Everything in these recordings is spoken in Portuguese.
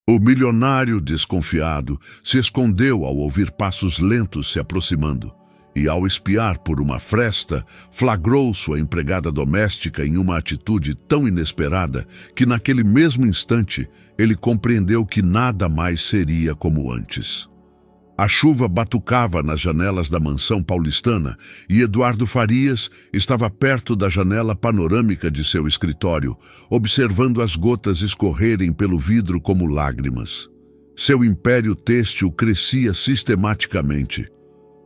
O milionário, desconfiado, se escondeu ao ouvir passos lentos se aproximando e, ao espiar por uma fresta, flagrou sua empregada doméstica em uma atitude tão inesperada que, naquele mesmo instante, ele compreendeu que nada mais seria como antes. A chuva batucava nas janelas da mansão paulistana e Eduardo Farias estava perto da janela panorâmica de seu escritório, observando as gotas escorrerem pelo vidro como lágrimas. Seu império têxtil crescia sistematicamente.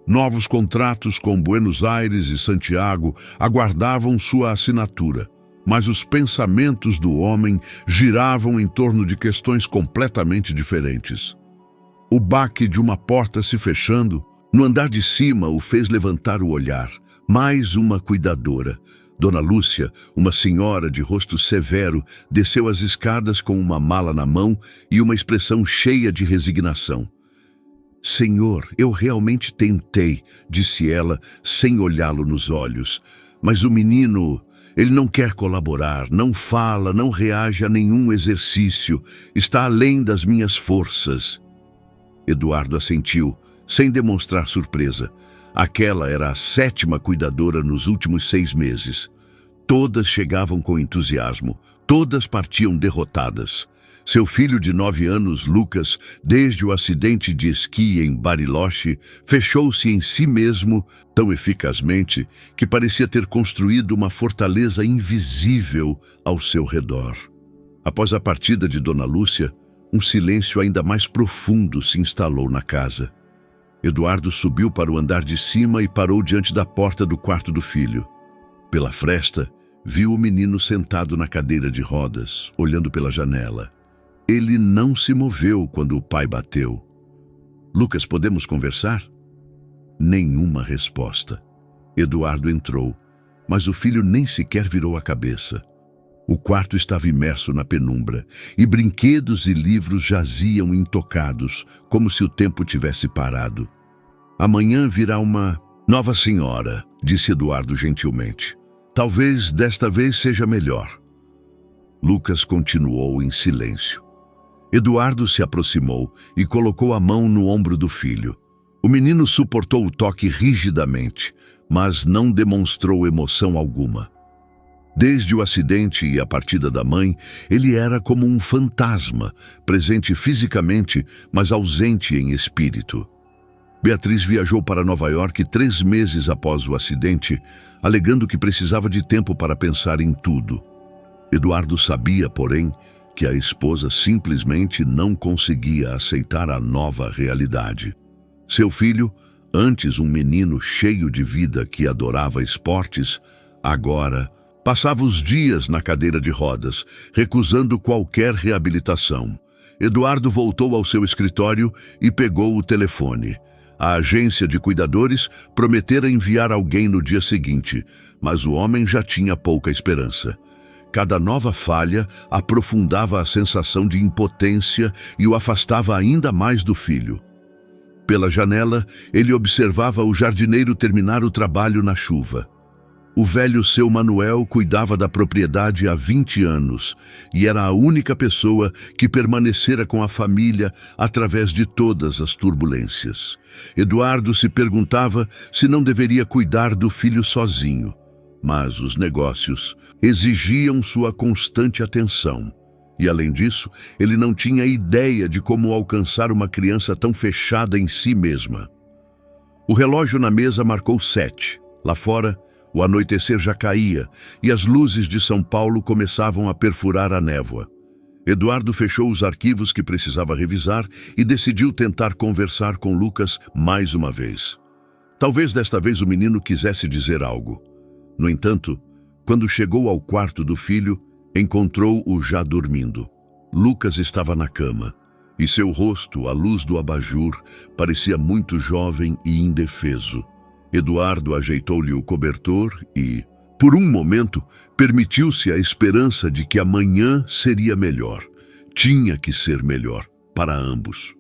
Novos contratos com Buenos Aires e Santiago aguardavam sua assinatura, mas os pensamentos do homem giravam em torno de questões completamente diferentes. O baque de uma porta se fechando, no andar de cima, o fez levantar o olhar. Mais uma cuidadora. Dona Lúcia, uma senhora de rosto severo, desceu as escadas com uma mala na mão e uma expressão cheia de resignação. "Senhor, eu realmente tentei", disse ela, sem olhá-lo nos olhos. "Mas o menino, ele não quer colaborar, não fala, não reage a nenhum exercício. Está além das minhas forças." Eduardo assentiu, sem demonstrar surpresa. Aquela era a 7ª cuidadora nos últimos 6 meses. Todas chegavam com entusiasmo, todas partiam derrotadas. Seu filho de 9 anos, Lucas, desde o acidente de esqui em Bariloche, fechou-se em si mesmo tão eficazmente que parecia ter construído uma fortaleza invisível ao seu redor. Após a partida de Dona Lúcia, um silêncio ainda mais profundo se instalou na casa. Eduardo subiu para o andar de cima e parou diante da porta do quarto do filho. Pela fresta, viu o menino sentado na cadeira de rodas, olhando pela janela. Ele não se moveu quando o pai bateu. "Lucas, podemos conversar?" Nenhuma resposta. Eduardo entrou, mas o filho nem sequer virou a cabeça. O quarto estava imerso na penumbra, e brinquedos e livros jaziam intocados, como se o tempo tivesse parado. "Amanhã virá uma nova senhora", disse Eduardo gentilmente. "Talvez desta vez seja melhor." Lucas continuou em silêncio. Eduardo se aproximou e colocou a mão no ombro do filho. O menino suportou o toque rigidamente, mas não demonstrou emoção alguma. Desde o acidente e a partida da mãe, ele era como um fantasma, presente fisicamente, mas ausente em espírito. Beatriz viajou para Nova York 3 meses após o acidente, alegando que precisava de tempo para pensar em tudo. Eduardo sabia, porém, que a esposa simplesmente não conseguia aceitar a nova realidade. Seu filho, antes um menino cheio de vida que adorava esportes, agora passava os dias na cadeira de rodas, recusando qualquer reabilitação. Eduardo voltou ao seu escritório e pegou o telefone. A agência de cuidadores prometera enviar alguém no dia seguinte, mas o homem já tinha pouca esperança. Cada nova falha aprofundava a sensação de impotência e o afastava ainda mais do filho. Pela janela, ele observava o jardineiro terminar o trabalho na chuva. O velho seu Manuel cuidava da propriedade há 20 anos e era a única pessoa que permanecera com a família através de todas as turbulências. Eduardo se perguntava se não deveria cuidar do filho sozinho, mas os negócios exigiam sua constante atenção. E, além disso, ele não tinha ideia de como alcançar uma criança tão fechada em si mesma. O relógio na mesa marcou 7. Lá fora, o anoitecer já caía e as luzes de São Paulo começavam a perfurar a névoa. Eduardo fechou os arquivos que precisava revisar e decidiu tentar conversar com Lucas mais uma vez. Talvez desta vez o menino quisesse dizer algo. No entanto, quando chegou ao quarto do filho, encontrou-o já dormindo. Lucas estava na cama e seu rosto, à luz do abajur, parecia muito jovem e indefeso. Eduardo ajeitou-lhe o cobertor e, por um momento, permitiu-se a esperança de que amanhã seria melhor. Tinha que ser melhor para ambos.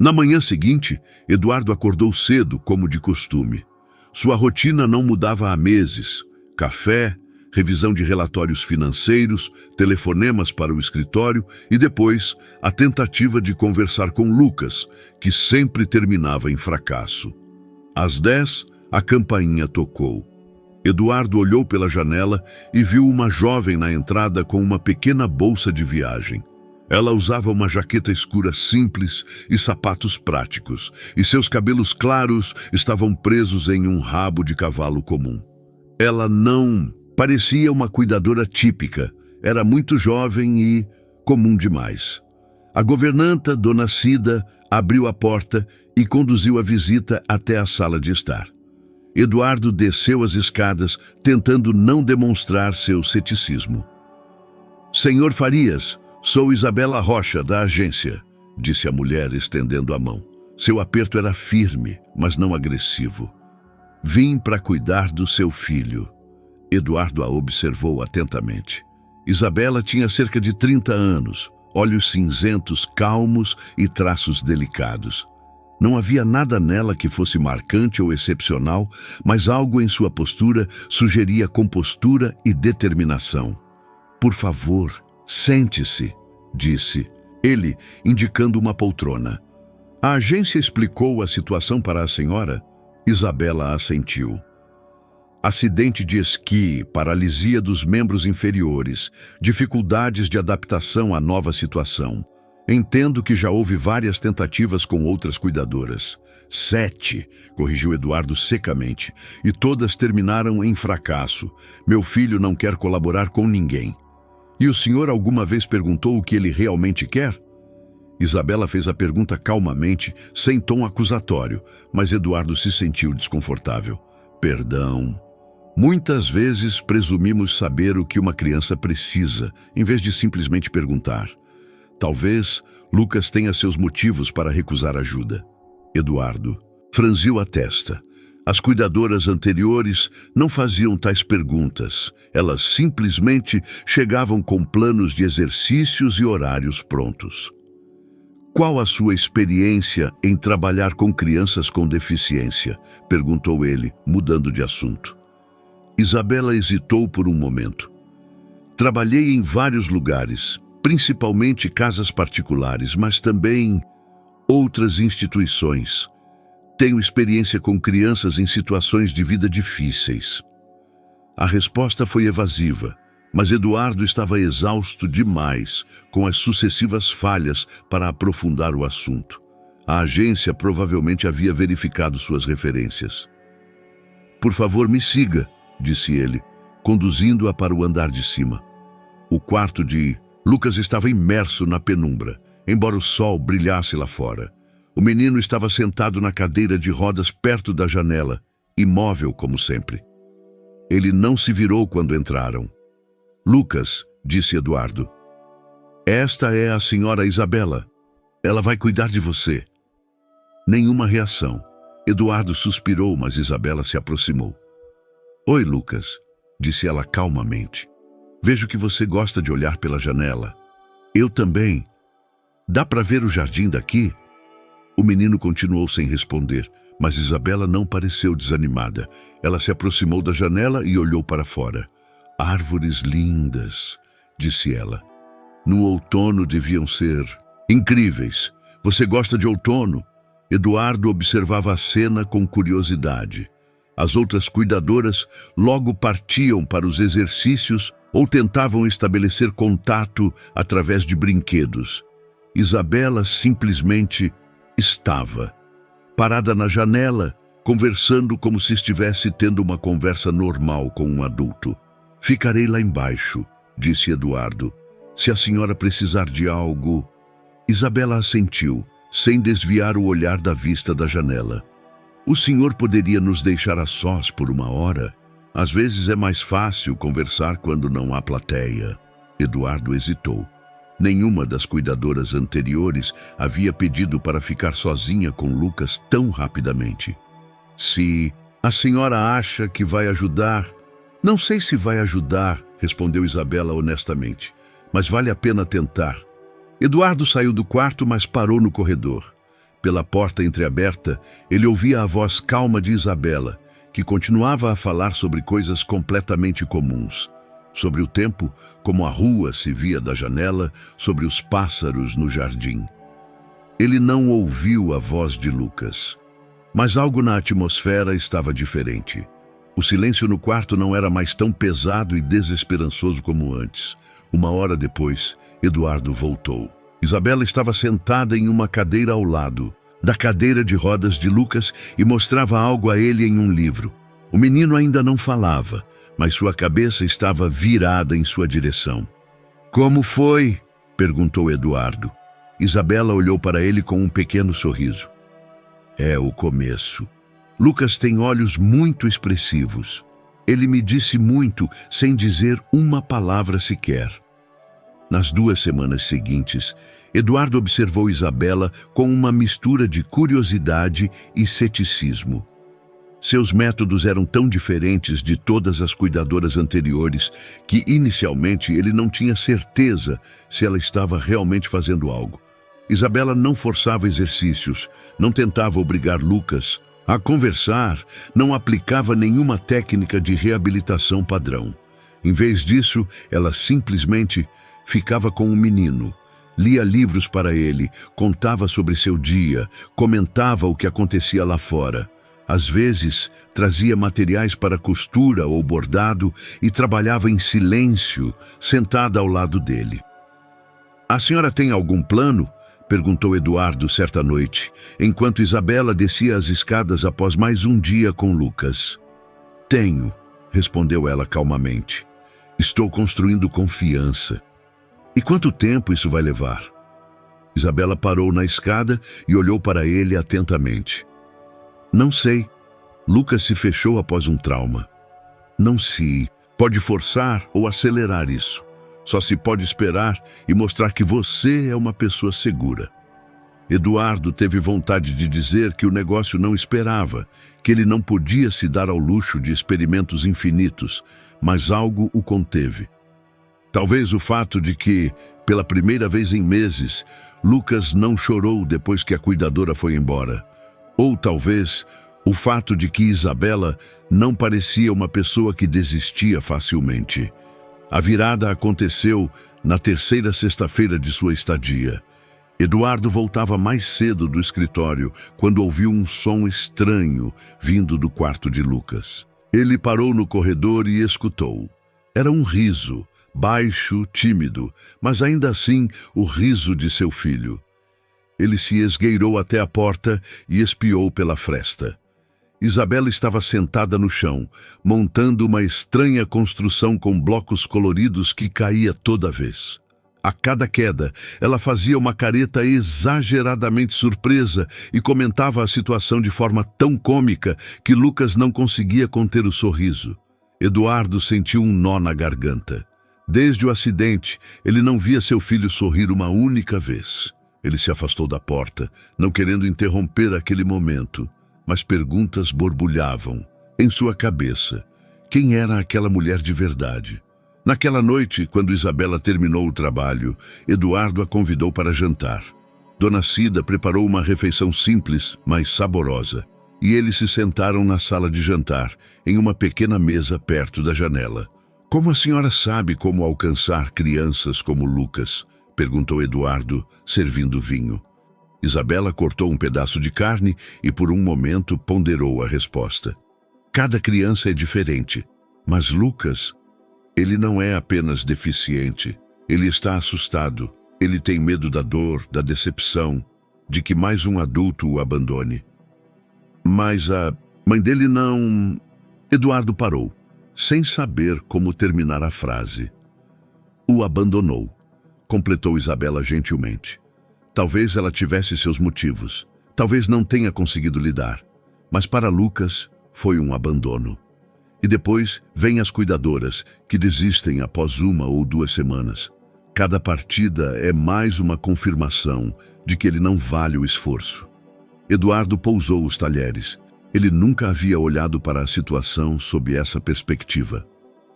Na manhã seguinte, Eduardo acordou cedo, como de costume. Sua rotina não mudava há meses. Café, revisão de relatórios financeiros, telefonemas para o escritório e depois a tentativa de conversar com Lucas, que sempre terminava em fracasso. Às 10, a campainha tocou. Eduardo olhou pela janela e viu uma jovem na entrada com uma pequena bolsa de viagem. Ela usava uma jaqueta escura simples e sapatos práticos, e seus cabelos claros estavam presos em um rabo de cavalo comum. Ela não parecia uma cuidadora típica, era muito jovem e comum demais. A governanta, Dona Cida, abriu a porta e conduziu a visita até a sala de estar. Eduardo desceu as escadas, tentando não demonstrar seu ceticismo. "Senhor Farias, sou Isabela Rocha, da agência", disse a mulher, estendendo a mão. Seu aperto era firme, mas não agressivo. "Vim para cuidar do seu filho." Eduardo a observou atentamente. Isabela tinha cerca de 30 anos, olhos cinzentos, calmos e traços delicados. Não havia nada nela que fosse marcante ou excepcional, mas algo em sua postura sugeria compostura e determinação. "Por favor, sente-se", disse ele, indicando uma poltrona. "A agência explicou a situação para a senhora?" Isabela assentiu. "Acidente de esqui, paralisia dos membros inferiores, dificuldades de adaptação à nova situação. Entendo que já houve várias tentativas com outras cuidadoras." 7, corrigiu Eduardo secamente, "e todas terminaram em fracasso. Meu filho não quer colaborar com ninguém." "E o senhor alguma vez perguntou o que ele realmente quer?" Isabela fez a pergunta calmamente, sem tom acusatório, mas Eduardo se sentiu desconfortável. "Perdão. Muitas vezes presumimos saber o que uma criança precisa, em vez de simplesmente perguntar. Talvez Lucas tenha seus motivos para recusar ajuda." Eduardo franziu a testa. As cuidadoras anteriores não faziam tais perguntas. Elas simplesmente chegavam com planos de exercícios e horários prontos. "Qual a sua experiência em trabalhar com crianças com deficiência?" perguntou ele, mudando de assunto. Isabela hesitou por um momento. "Trabalhei em vários lugares, principalmente casas particulares, mas também outras instituições. Tenho experiência com crianças em situações de vida difíceis." A resposta foi evasiva, mas Eduardo estava exausto demais com as sucessivas falhas para aprofundar o assunto. A agência provavelmente havia verificado suas referências. "Por favor, me siga", disse ele, conduzindo-a para o andar de cima. O quarto de Lucas estava imerso na penumbra, embora o sol brilhasse lá fora. O menino estava sentado na cadeira de rodas perto da janela, imóvel como sempre. Ele não se virou quando entraram. "Lucas", disse Eduardo, "esta é a senhora Isabela. Ela vai cuidar de você." Nenhuma reação. Eduardo suspirou, mas Isabela se aproximou. "Oi, Lucas", disse ela calmamente. "Vejo que você gosta de olhar pela janela. Eu também. Dá para ver o jardim daqui?" O menino continuou sem responder, mas Isabela não pareceu desanimada. Ela se aproximou da janela e olhou para fora. "Árvores lindas", disse ela. "No outono deviam ser incríveis. Você gosta de outono?" Eduardo observava a cena com curiosidade. As outras cuidadoras logo partiam para os exercícios ou tentavam estabelecer contato através de brinquedos. Isabela simplesmente estava, parada na janela, conversando como se estivesse tendo uma conversa normal com um adulto. "Ficarei lá embaixo", disse Eduardo. "Se a senhora precisar de algo..." Isabela assentiu, sem desviar o olhar da vista da janela. "O senhor poderia nos deixar a sós por uma hora? Às vezes é mais fácil conversar quando não há plateia." Eduardo hesitou. Nenhuma das cuidadoras anteriores havia pedido para ficar sozinha com Lucas tão rapidamente. "Se a senhora acha que vai ajudar..." "Não sei se vai ajudar", respondeu Isabela honestamente, "mas vale a pena tentar." Eduardo saiu do quarto, mas parou no corredor. Pela porta entreaberta, ele ouvia a voz calma de Isabela, que continuava a falar sobre coisas completamente comuns. sobre o tempo, como a rua se via da janela, sobre os pássaros no jardim. Ele não ouviu a voz de Lucas, mas algo na atmosfera estava diferente. O silêncio no quarto não era mais tão pesado e desesperançoso como antes. Uma hora depois, Eduardo voltou. Isabela estava sentada em uma cadeira ao lado da cadeira de rodas de Lucas e mostrava algo a ele em um livro. O menino ainda não falava, mas sua cabeça estava virada em sua direção. "Como foi?" perguntou Eduardo. Isabela olhou para ele com um pequeno sorriso. "É o começo. Lucas tem olhos muito expressivos. Ele me disse muito sem dizer uma palavra sequer." Nas 2 semanas seguintes, Eduardo observou Isabela com uma mistura de curiosidade e ceticismo. Seus métodos eram tão diferentes de todas as cuidadoras anteriores que, inicialmente, ele não tinha certeza se ela estava realmente fazendo algo. Isabela não forçava exercícios, não tentava obrigar Lucas a conversar, não aplicava nenhuma técnica de reabilitação padrão. Em vez disso, ela simplesmente ficava com o menino, lia livros para ele, contava sobre seu dia, comentava o que acontecia lá fora. Às vezes, trazia materiais para costura ou bordado e trabalhava em silêncio, sentada ao lado dele. "A senhora tem algum plano?" perguntou Eduardo certa noite, enquanto Isabela descia as escadas após mais um dia com Lucas. "Tenho", respondeu ela calmamente. "Estou construindo confiança." "E quanto tempo isso vai levar?" Isabela parou na escada e olhou para ele atentamente. "Não sei." Lucas se fechou após um trauma. "Não se pode forçar ou acelerar isso. Só se pode esperar e mostrar que você é uma pessoa segura." Eduardo teve vontade de dizer que o negócio não esperava, que ele não podia se dar ao luxo de experimentos infinitos, mas algo o conteve. Talvez o fato de que, pela primeira vez em meses, Lucas não chorou depois que a cuidadora foi embora. Ou talvez o fato de que Isabela não parecia uma pessoa que desistia facilmente. A virada aconteceu na 3ª sexta-feira de sua estadia. Eduardo voltava mais cedo do escritório quando ouviu um som estranho vindo do quarto de Lucas. Ele parou no corredor e escutou. Era um riso, baixo, tímido, mas ainda assim o riso de seu filho. Ele se esgueirou até a porta e espiou pela fresta. Isabela estava sentada no chão, montando uma estranha construção com blocos coloridos que caía toda vez. A cada queda, ela fazia uma careta exageradamente surpresa e comentava a situação de forma tão cômica que Lucas não conseguia conter o sorriso. Eduardo sentiu um nó na garganta. Desde o acidente, ele não via seu filho sorrir uma única vez. Ele se afastou da porta, não querendo interromper aquele momento, mas perguntas borbulhavam em sua cabeça. Quem era aquela mulher de verdade? Naquela noite, quando Isabela terminou o trabalho, Eduardo a convidou para jantar. Dona Cida preparou uma refeição simples, mas saborosa, e eles se sentaram na sala de jantar, em uma pequena mesa perto da janela. "Como a senhora sabe como alcançar crianças como Lucas?" perguntou Eduardo, servindo vinho. Isabela cortou um pedaço de carne e por um momento ponderou a resposta. "Cada criança é diferente, mas Lucas, ele não é apenas deficiente. Ele está assustado. Ele tem medo da dor, da decepção, de que mais um adulto o abandone." "Mas a mãe dele não..." Eduardo parou, sem saber como terminar a frase. "O abandonou", completou Isabela gentilmente. Talvez ela tivesse seus motivos. Talvez não tenha conseguido lidar. Mas para Lucas, foi um abandono. E depois vêm as cuidadoras, que desistem após 1 ou 2 semanas. Cada partida é mais uma confirmação de que ele não vale o esforço. Eduardo pousou os talheres. Ele nunca havia olhado para a situação sob essa perspectiva.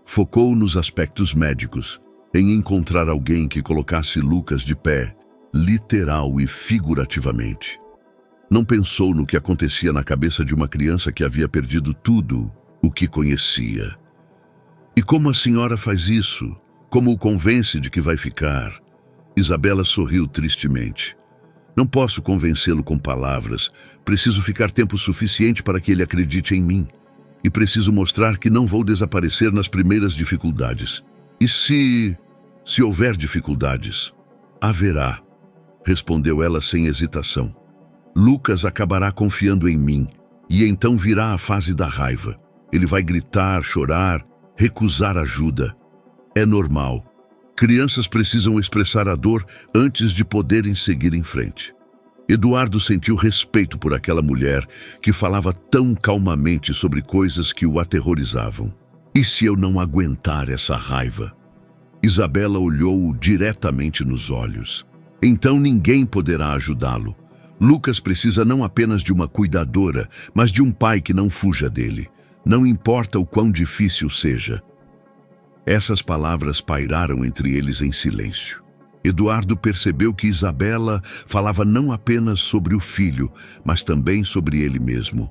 Focou nos aspectos médicos, em encontrar alguém que colocasse Lucas de pé, literal e figurativamente. Não pensou no que acontecia na cabeça de uma criança que havia perdido tudo o que conhecia. E como a senhora faz isso? Como o convence de que vai ficar? Isabela sorriu tristemente. Não posso convencê-lo com palavras. Preciso ficar tempo suficiente para que ele acredite em mim. E preciso mostrar que não vou desaparecer nas primeiras dificuldades. E se houver dificuldades? Haverá, respondeu ela sem hesitação. Lucas acabará confiando em mim, e então virá a fase da raiva. Ele vai gritar, chorar, recusar ajuda. É normal. Crianças precisam expressar a dor antes de poderem seguir em frente. Eduardo sentiu respeito por aquela mulher que falava tão calmamente sobre coisas que o aterrorizavam. E se eu não aguentar essa raiva? Isabela olhou-o diretamente nos olhos. Então ninguém poderá ajudá-lo. Lucas precisa não apenas de uma cuidadora, mas de um pai que não fuja dele. Não importa o quão difícil seja. Essas palavras pairaram entre eles em silêncio. Eduardo percebeu que Isabela falava não apenas sobre o filho, mas também sobre ele mesmo.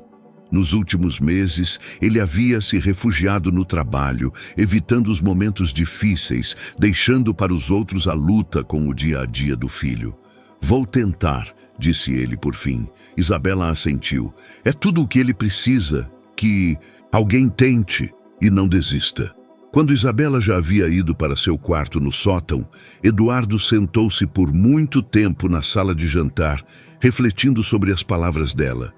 Nos últimos meses, ele havia se refugiado no trabalho, evitando os momentos difíceis, deixando para os outros a luta com o dia a dia do filho. Vou tentar, disse ele por fim. Isabela assentiu. É tudo o que ele precisa, que alguém tente e não desista. Quando Isabela já havia ido para seu quarto no sótão, Eduardo sentou-se por muito tempo na sala de jantar, refletindo sobre as palavras dela.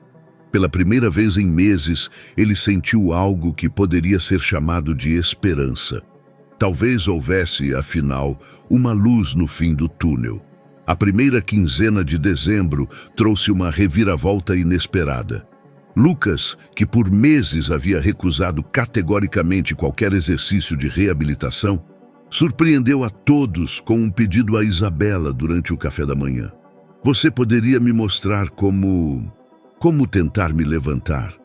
Pela primeira vez em meses, ele sentiu algo que poderia ser chamado de esperança. Talvez houvesse, afinal, uma luz no fim do túnel. A primeira quinzena de dezembro trouxe uma reviravolta inesperada. Lucas, que por meses havia recusado categoricamente qualquer exercício de reabilitação, surpreendeu a todos com um pedido a Isabela durante o café da manhã. Você poderia me mostrar como tentar me levantar?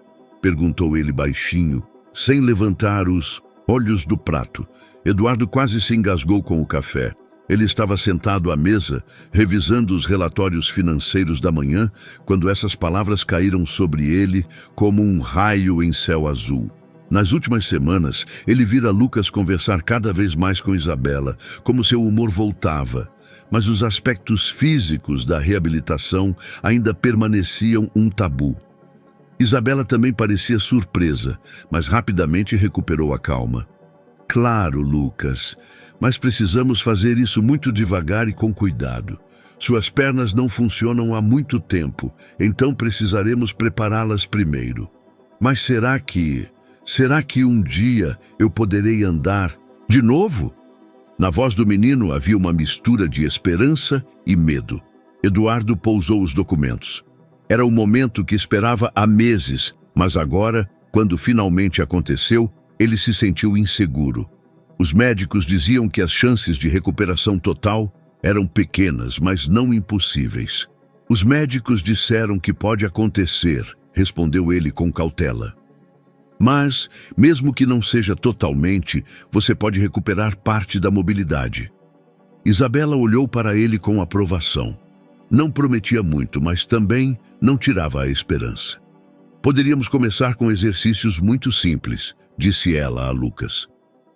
Perguntou ele baixinho, sem levantar os olhos do prato. Eduardo quase se engasgou com o café. Ele estava sentado à mesa, revisando os relatórios financeiros da manhã, quando essas palavras caíram sobre ele como um raio em céu azul. Nas últimas semanas, ele vira Lucas conversar cada vez mais com Isabela, como seu humor voltava. Mas os aspectos físicos da reabilitação ainda permaneciam um tabu. Isabela também parecia surpresa, mas rapidamente recuperou a calma. Claro, Lucas, mas precisamos fazer isso muito devagar e com cuidado. Suas pernas não funcionam há muito tempo, então precisaremos prepará-las primeiro. Mas será que um dia eu poderei andar de novo? Na voz do menino havia uma mistura de esperança e medo. Eduardo pousou os documentos. Era o momento que esperava há meses, mas agora, quando finalmente aconteceu, ele se sentiu inseguro. Os médicos diziam que as chances de recuperação total eram pequenas, mas não impossíveis. Os médicos disseram que pode acontecer, respondeu ele com cautela. Mas, mesmo que não seja totalmente, você pode recuperar parte da mobilidade. Isabela olhou para ele com aprovação. Não prometia muito, mas também não tirava a esperança. Poderíamos começar com exercícios muito simples, disse ela a Lucas.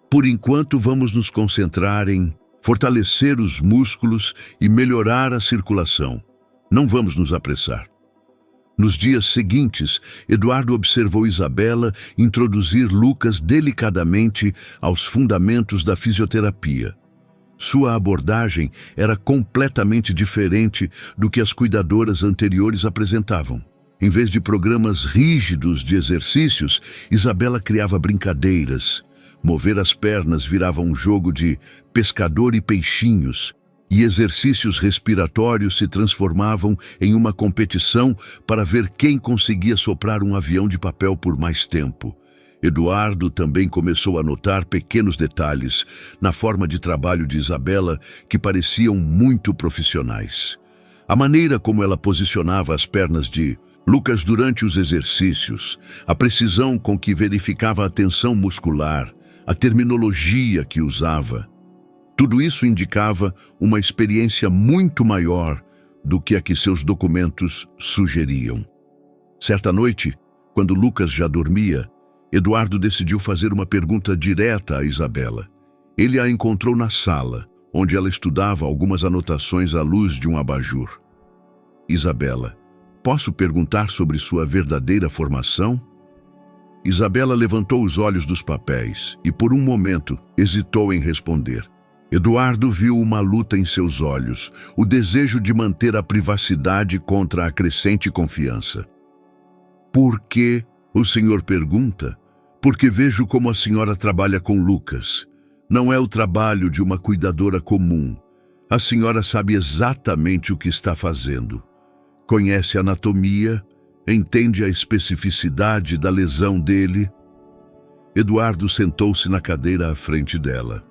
Por enquanto, vamos nos concentrar em fortalecer os músculos e melhorar a circulação. Não vamos nos apressar. Nos dias seguintes, Eduardo observou Isabela introduzir Lucas delicadamente aos fundamentos da fisioterapia. Sua abordagem era completamente diferente do que as cuidadoras anteriores apresentavam. Em vez de programas rígidos de exercícios, Isabela criava brincadeiras. Mover as pernas virava um jogo de pescador e peixinhos, e exercícios respiratórios se transformavam em uma competição para ver quem conseguia soprar um avião de papel por mais tempo. Eduardo também começou a notar pequenos detalhes na forma de trabalho de Isabela que pareciam muito profissionais. A maneira como ela posicionava as pernas de Lucas durante os exercícios, a precisão com que verificava a tensão muscular, a terminologia que usava. Tudo isso indicava uma experiência muito maior do que a que seus documentos sugeriam. Certa noite, quando Lucas já dormia, Eduardo decidiu fazer uma pergunta direta a Isabela. Ele a encontrou na sala, onde ela estudava algumas anotações à luz de um abajur. Isabela, posso perguntar sobre sua verdadeira formação? Isabela levantou os olhos dos papéis e, por um momento, hesitou em responder. Eduardo viu uma luta em seus olhos, o desejo de manter a privacidade contra a crescente confiança. Por que? O senhor pergunta. Porque vejo como a senhora trabalha com Lucas. Não é o trabalho de uma cuidadora comum. A senhora sabe exatamente o que está fazendo. Conhece a anatomia, entende a especificidade da lesão dele. Eduardo sentou-se na cadeira à frente dela.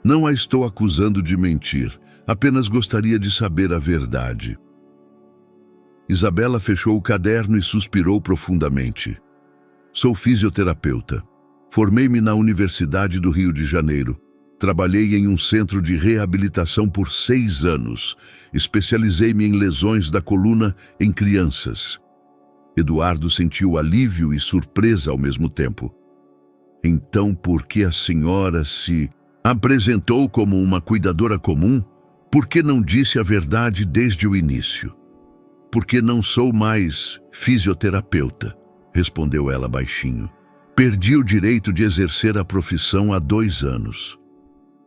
Não a estou acusando de mentir, apenas gostaria de saber a verdade. Isabela fechou o caderno e suspirou profundamente. Sou fisioterapeuta. Formei-me na Universidade do Rio de Janeiro. Trabalhei em um centro de reabilitação por 6 anos. Especializei-me em lesões da coluna em crianças. Eduardo sentiu alívio e surpresa ao mesmo tempo. Então, por que a senhora se apresentou como uma cuidadora comum? Por que não disse a verdade desde o início? Porque não sou mais fisioterapeuta, respondeu ela baixinho. Perdi o direito de exercer a profissão há 2 anos.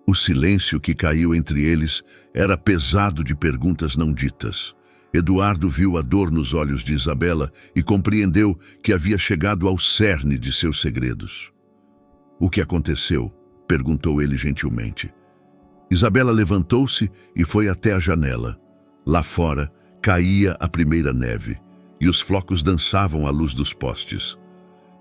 O silêncio que caiu entre eles era pesado de perguntas não ditas. Eduardo viu a dor nos olhos de Isabela e compreendeu que havia chegado ao cerne de seus segredos. O que aconteceu? Perguntou ele gentilmente. Isabela levantou-se e foi até a janela. Lá fora, caía a primeira neve e os flocos dançavam à luz dos postes.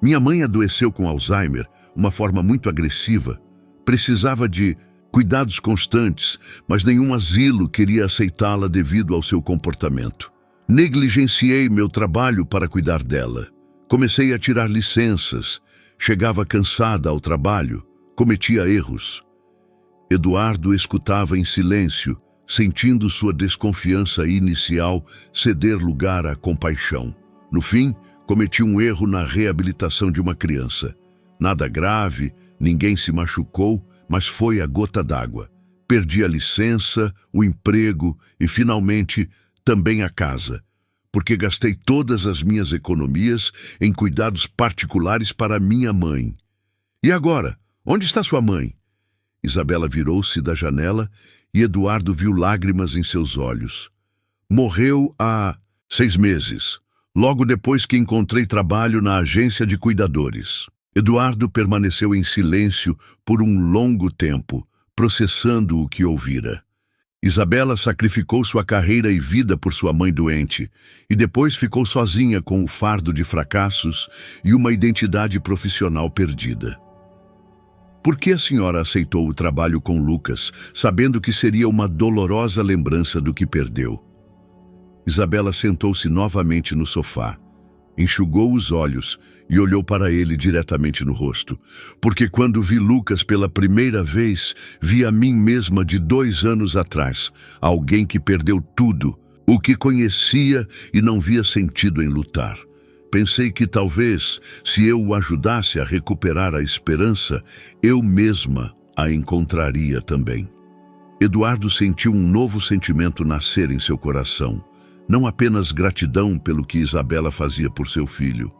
Minha mãe adoeceu com Alzheimer, uma forma muito agressiva. Precisava de cuidados constantes, mas nenhum asilo queria aceitá-la devido ao seu comportamento. Negligenciei meu trabalho para cuidar dela. Comecei a tirar licenças. Chegava cansada ao trabalho. Cometia erros. Eduardo escutava em silêncio, sentindo sua desconfiança inicial ceder lugar à compaixão. No fim, cometi um erro na reabilitação de uma criança. Nada grave, ninguém se machucou, mas foi a gota d'água. Perdi a licença, o emprego e, finalmente, também a casa, porque gastei todas as minhas economias em cuidados particulares para minha mãe. E agora? Onde está sua mãe? Isabela virou-se da janela e Eduardo viu lágrimas em seus olhos. Morreu há 6 meses, logo depois que encontrei trabalho na agência de cuidadores. Eduardo permaneceu em silêncio por um longo tempo, processando o que ouvira. Isabela sacrificou sua carreira e vida por sua mãe doente, e depois ficou sozinha com o fardo de fracassos e uma identidade profissional perdida. Por que a senhora aceitou o trabalho com Lucas, sabendo que seria uma dolorosa lembrança do que perdeu? Isabela sentou-se novamente no sofá, enxugou os olhos e olhou para ele diretamente no rosto. Porque quando vi Lucas pela primeira vez, vi a mim mesma de 2 anos atrás, alguém que perdeu tudo, o que conhecia e não via sentido em lutar. Pensei que talvez, se eu o ajudasse a recuperar a esperança, eu mesma a encontraria também. Eduardo sentiu um novo sentimento nascer em seu coração. Não apenas gratidão pelo que Isabela fazia por seu filho,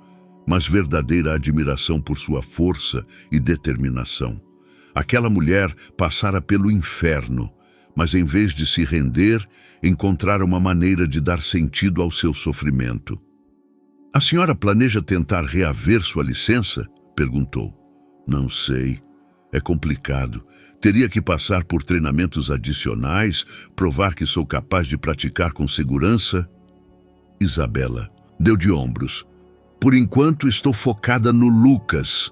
mas verdadeira admiração por sua força e determinação. Aquela mulher passara pelo inferno, mas em vez de se render, encontrara uma maneira de dar sentido ao seu sofrimento. A senhora planeja tentar reaver sua licença? Perguntou. Não sei. É complicado. Teria que passar por treinamentos adicionais, provar que sou capaz de praticar com segurança. Isabela deu de ombros. Por enquanto estou focada no Lucas.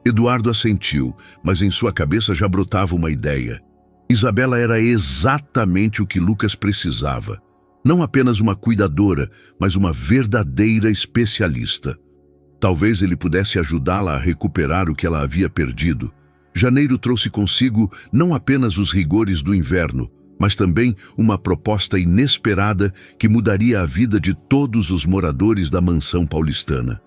Eduardo assentiu, mas em sua cabeça já brotava uma ideia. Isabela era exatamente o que Lucas precisava. Não apenas uma cuidadora, mas uma verdadeira especialista. Talvez ele pudesse ajudá-la a recuperar o que ela havia perdido. Janeiro trouxe consigo não apenas os rigores do inverno, mas também uma proposta inesperada que mudaria a vida de todos os moradores da mansão paulistana.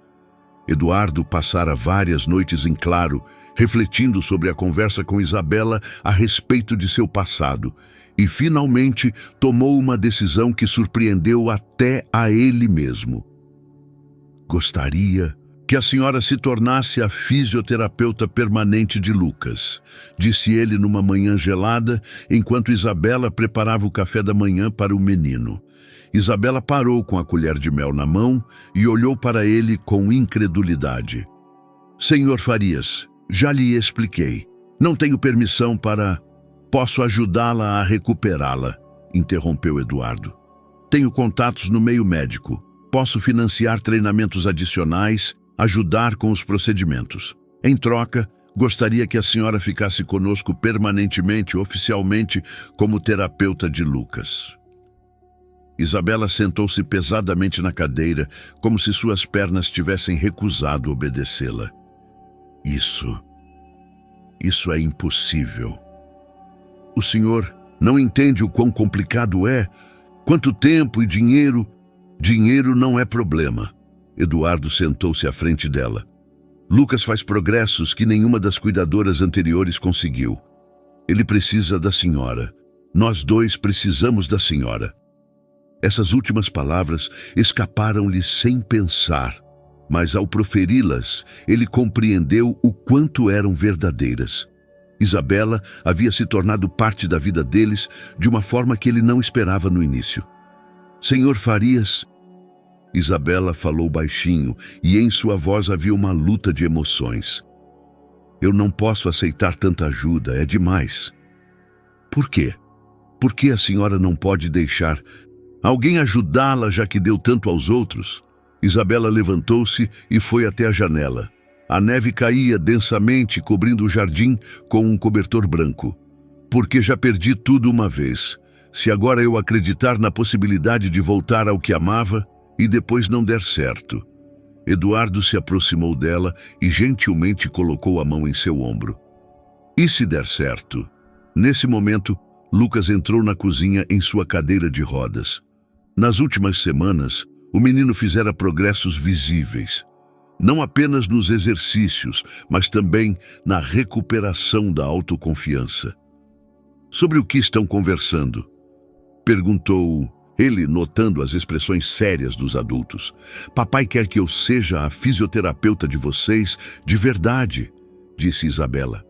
Eduardo passara várias noites em claro, refletindo sobre a conversa com Isabela a respeito de seu passado, e finalmente tomou uma decisão que surpreendeu até a ele mesmo. Gostaria que a senhora se tornasse a fisioterapeuta permanente de Lucas, disse ele numa manhã gelada, enquanto Isabela preparava o café da manhã para o menino. Isabela parou com a colher de mel na mão e olhou para ele com incredulidade. Senhor Farias, já lhe expliquei. Não tenho permissão para... Posso ajudá-la a recuperá-la, interrompeu Eduardo. Tenho contatos no meio médico. Posso financiar treinamentos adicionais, ajudar com os procedimentos. Em troca, gostaria que a senhora ficasse conosco permanentemente, oficialmente, como terapeuta de Lucas. Isabela sentou-se pesadamente na cadeira, como se suas pernas tivessem recusado obedecê-la. Isso é impossível. O senhor não entende o quão complicado é? Quanto tempo e dinheiro? Dinheiro não é problema. Eduardo sentou-se à frente dela. Lucas faz progressos que nenhuma das cuidadoras anteriores conseguiu. Ele precisa da senhora. Nós dois precisamos da senhora. Essas últimas palavras escaparam-lhe sem pensar, mas ao proferi-las, ele compreendeu o quanto eram verdadeiras. Isabela havia se tornado parte da vida deles de uma forma que ele não esperava no início. Senhor Farias... Isabela falou baixinho e em sua voz havia uma luta de emoções. Eu não posso aceitar tanta ajuda, é demais. Por quê? Por que a senhora não pode deixar alguém ajudá-la já que deu tanto aos outros? Isabela levantou-se e foi até a janela. A neve caía densamente, cobrindo o jardim com um cobertor branco. Porque já perdi tudo uma vez. Se agora eu acreditar na possibilidade de voltar ao que amava e depois não der certo. Eduardo se aproximou dela e gentilmente colocou a mão em seu ombro. E se der certo? Nesse momento, Lucas entrou na cozinha em sua cadeira de rodas. Nas últimas semanas, o menino fizera progressos visíveis. Não apenas nos exercícios, mas também na recuperação da autoconfiança. Sobre o que estão conversando? Perguntou ele, notando as expressões sérias dos adultos. Papai quer que eu seja a fisioterapeuta de vocês de verdade, disse Isabela.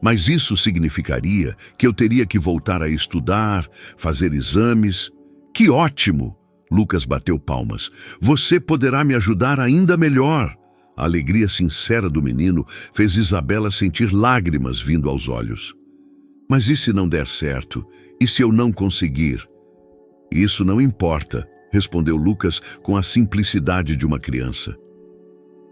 Mas isso significaria que eu teria que voltar a estudar, fazer exames. Que ótimo! Lucas bateu palmas. Você poderá me ajudar ainda melhor. A alegria sincera do menino fez Isabela sentir lágrimas vindo aos olhos. Mas e se não der certo? E se eu não conseguir? Isso não importa, respondeu Lucas com a simplicidade de uma criança.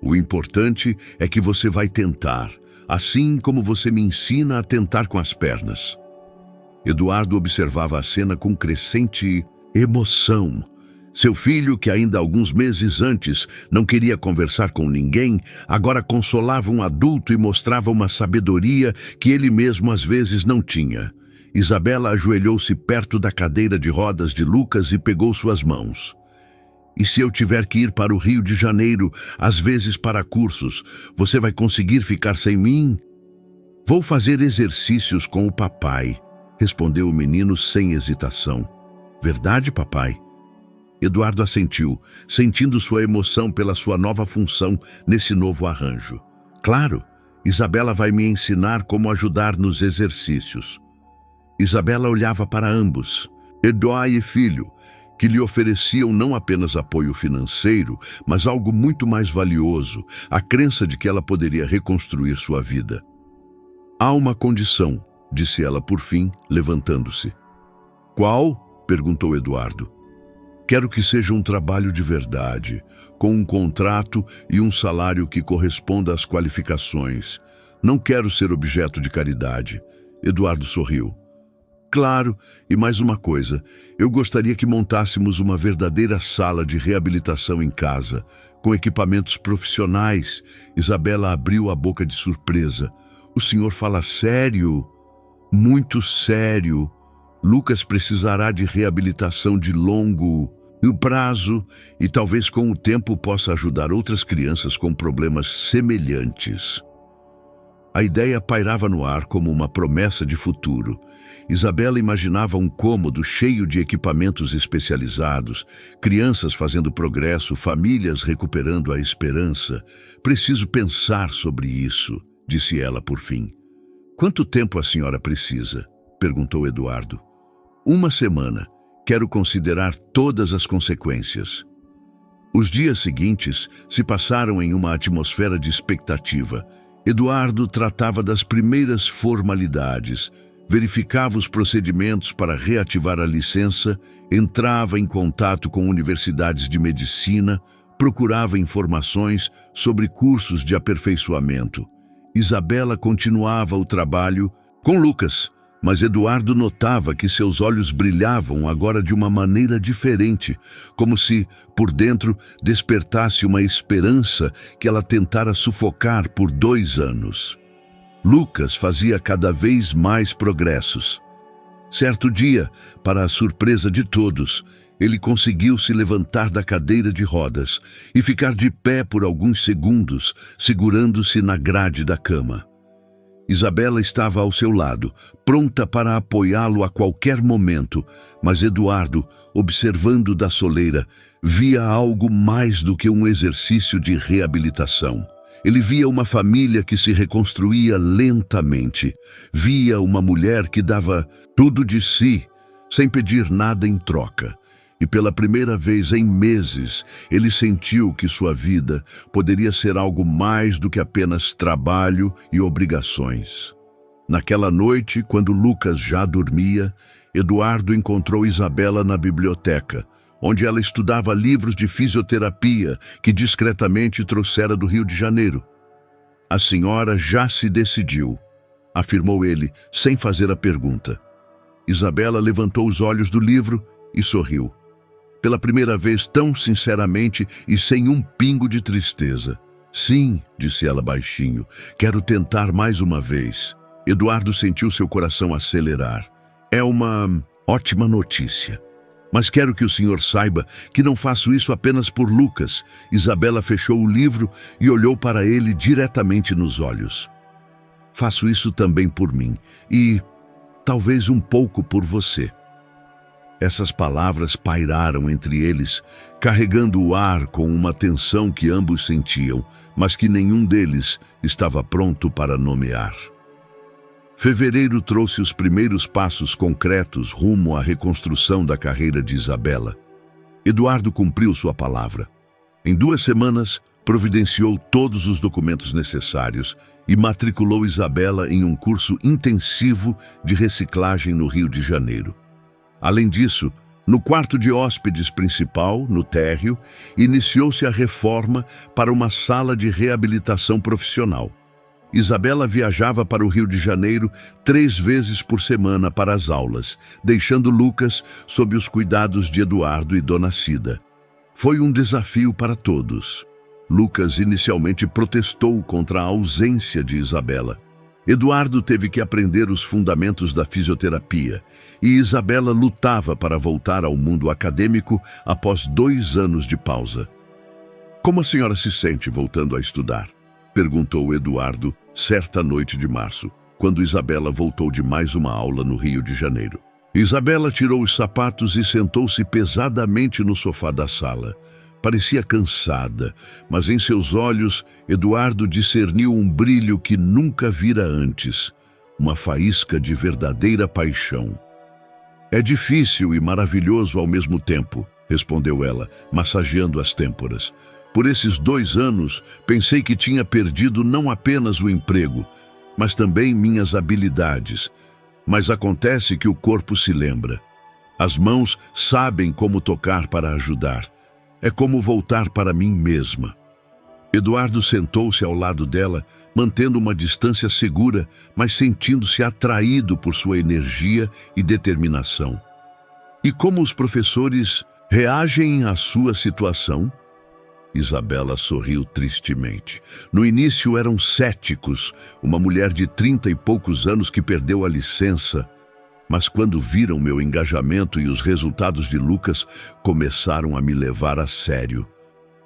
O importante é que você vai tentar, assim como você me ensina a tentar com as pernas. Eduardo observava a cena com crescente emoção. Seu filho, que ainda alguns meses antes não queria conversar com ninguém, agora consolava um adulto e mostrava uma sabedoria que ele mesmo às vezes não tinha. Isabela ajoelhou-se perto da cadeira de rodas de Lucas e pegou suas mãos. E se eu tiver que ir para o Rio de Janeiro, às vezes para cursos, você vai conseguir ficar sem mim? Vou fazer exercícios com o papai, respondeu o menino sem hesitação. Verdade, papai? Eduardo assentiu, sentindo sua emoção pela sua nova função nesse novo arranjo. Claro, Isabela vai me ensinar como ajudar nos exercícios. Isabela olhava para ambos, Eduardo e filho, que lhe ofereciam não apenas apoio financeiro, mas algo muito mais valioso, a crença de que ela poderia reconstruir sua vida. Há uma condição, disse ela por fim, levantando-se. Qual? Perguntou Eduardo. Quero que seja um trabalho de verdade, com um contrato e um salário que corresponda às qualificações. Não quero ser objeto de caridade. Eduardo sorriu. Claro, e mais uma coisa, eu gostaria que montássemos uma verdadeira sala de reabilitação em casa, com equipamentos profissionais. Isabela abriu a boca de surpresa. O senhor fala sério? Muito sério. Lucas precisará de reabilitação de longo E o prazo, e talvez com o tempo possa ajudar outras crianças com problemas semelhantes. A ideia pairava no ar como uma promessa de futuro. Isabela imaginava um cômodo cheio de equipamentos especializados, crianças fazendo progresso, famílias recuperando a esperança. Preciso pensar sobre isso, disse ela por fim. Quanto tempo a senhora precisa? Perguntou Eduardo. 1 semana. Quero considerar todas as consequências. Os dias seguintes se passaram em uma atmosfera de expectativa. Eduardo tratava das primeiras formalidades, verificava os procedimentos para reativar a licença, entrava em contato com universidades de medicina, procurava informações sobre cursos de aperfeiçoamento. Isabela continuava o trabalho com Lucas, mas Eduardo notava que seus olhos brilhavam agora de uma maneira diferente, como se, por dentro, despertasse uma esperança que ela tentara sufocar por 2 anos. Lucas fazia cada vez mais progressos. Certo dia, para a surpresa de todos, ele conseguiu se levantar da cadeira de rodas e ficar de pé por alguns segundos, segurando-se na grade da cama. Isabela estava ao seu lado, pronta para apoiá-lo a qualquer momento, mas Eduardo, observando da soleira, via algo mais do que um exercício de reabilitação. Ele via uma família que se reconstruía lentamente, via uma mulher que dava tudo de si, sem pedir nada em troca. E pela primeira vez em meses, ele sentiu que sua vida poderia ser algo mais do que apenas trabalho e obrigações. Naquela noite, quando Lucas já dormia, Eduardo encontrou Isabela na biblioteca, onde ela estudava livros de fisioterapia que discretamente trouxera do Rio de Janeiro. A senhora já se decidiu, afirmou ele, sem fazer a pergunta. Isabela levantou os olhos do livro e sorriu. Pela primeira vez tão sinceramente e sem um pingo de tristeza. Sim, disse ela baixinho, quero tentar mais uma vez. Eduardo sentiu seu coração acelerar. É uma ótima notícia. Mas quero que o senhor saiba que não faço isso apenas por Lucas. Isabela fechou o livro e olhou para ele diretamente nos olhos. Faço isso também por mim e talvez um pouco por você. Essas palavras pairaram entre eles, carregando o ar com uma tensão que ambos sentiam, mas que nenhum deles estava pronto para nomear. Fevereiro trouxe os primeiros passos concretos rumo à reconstrução da carreira de Isabela. Eduardo cumpriu sua palavra. Em 2 semanas, providenciou todos os documentos necessários e matriculou Isabela em um curso intensivo de reciclagem no Rio de Janeiro. Além disso, no quarto de hóspedes principal, no térreo, iniciou-se a reforma para uma sala de reabilitação profissional. Isabela viajava para o Rio de Janeiro 3 vezes por semana para as aulas, deixando Lucas sob os cuidados de Eduardo e Dona Cida. Foi um desafio para todos. Lucas inicialmente protestou contra a ausência de Isabela. Eduardo teve que aprender os fundamentos da fisioterapia e Isabela lutava para voltar ao mundo acadêmico após 2 anos de pausa. Como a senhora se sente voltando a estudar? Perguntou Eduardo certa noite de março, quando Isabela voltou de mais uma aula no Rio de Janeiro. Isabela tirou os sapatos e sentou-se pesadamente no sofá da sala. Parecia cansada, mas em seus olhos Eduardo discerniu um brilho que nunca vira antes, uma faísca de verdadeira paixão. É difícil e maravilhoso ao mesmo tempo, respondeu ela, massageando as têmporas. Por esses 2 anos, pensei que tinha perdido não apenas o emprego, mas também minhas habilidades. Mas acontece que o corpo se lembra. As mãos sabem como tocar para ajudar. É como voltar para mim mesma. Eduardo sentou-se ao lado dela, mantendo uma distância segura, mas sentindo-se atraído por sua energia e determinação. E como os professores reagem à sua situação? Isabela sorriu tristemente. No início eram céticos, uma mulher de 30 e poucos anos que perdeu a licença. Mas quando viram meu engajamento e os resultados de Lucas, começaram a me levar a sério.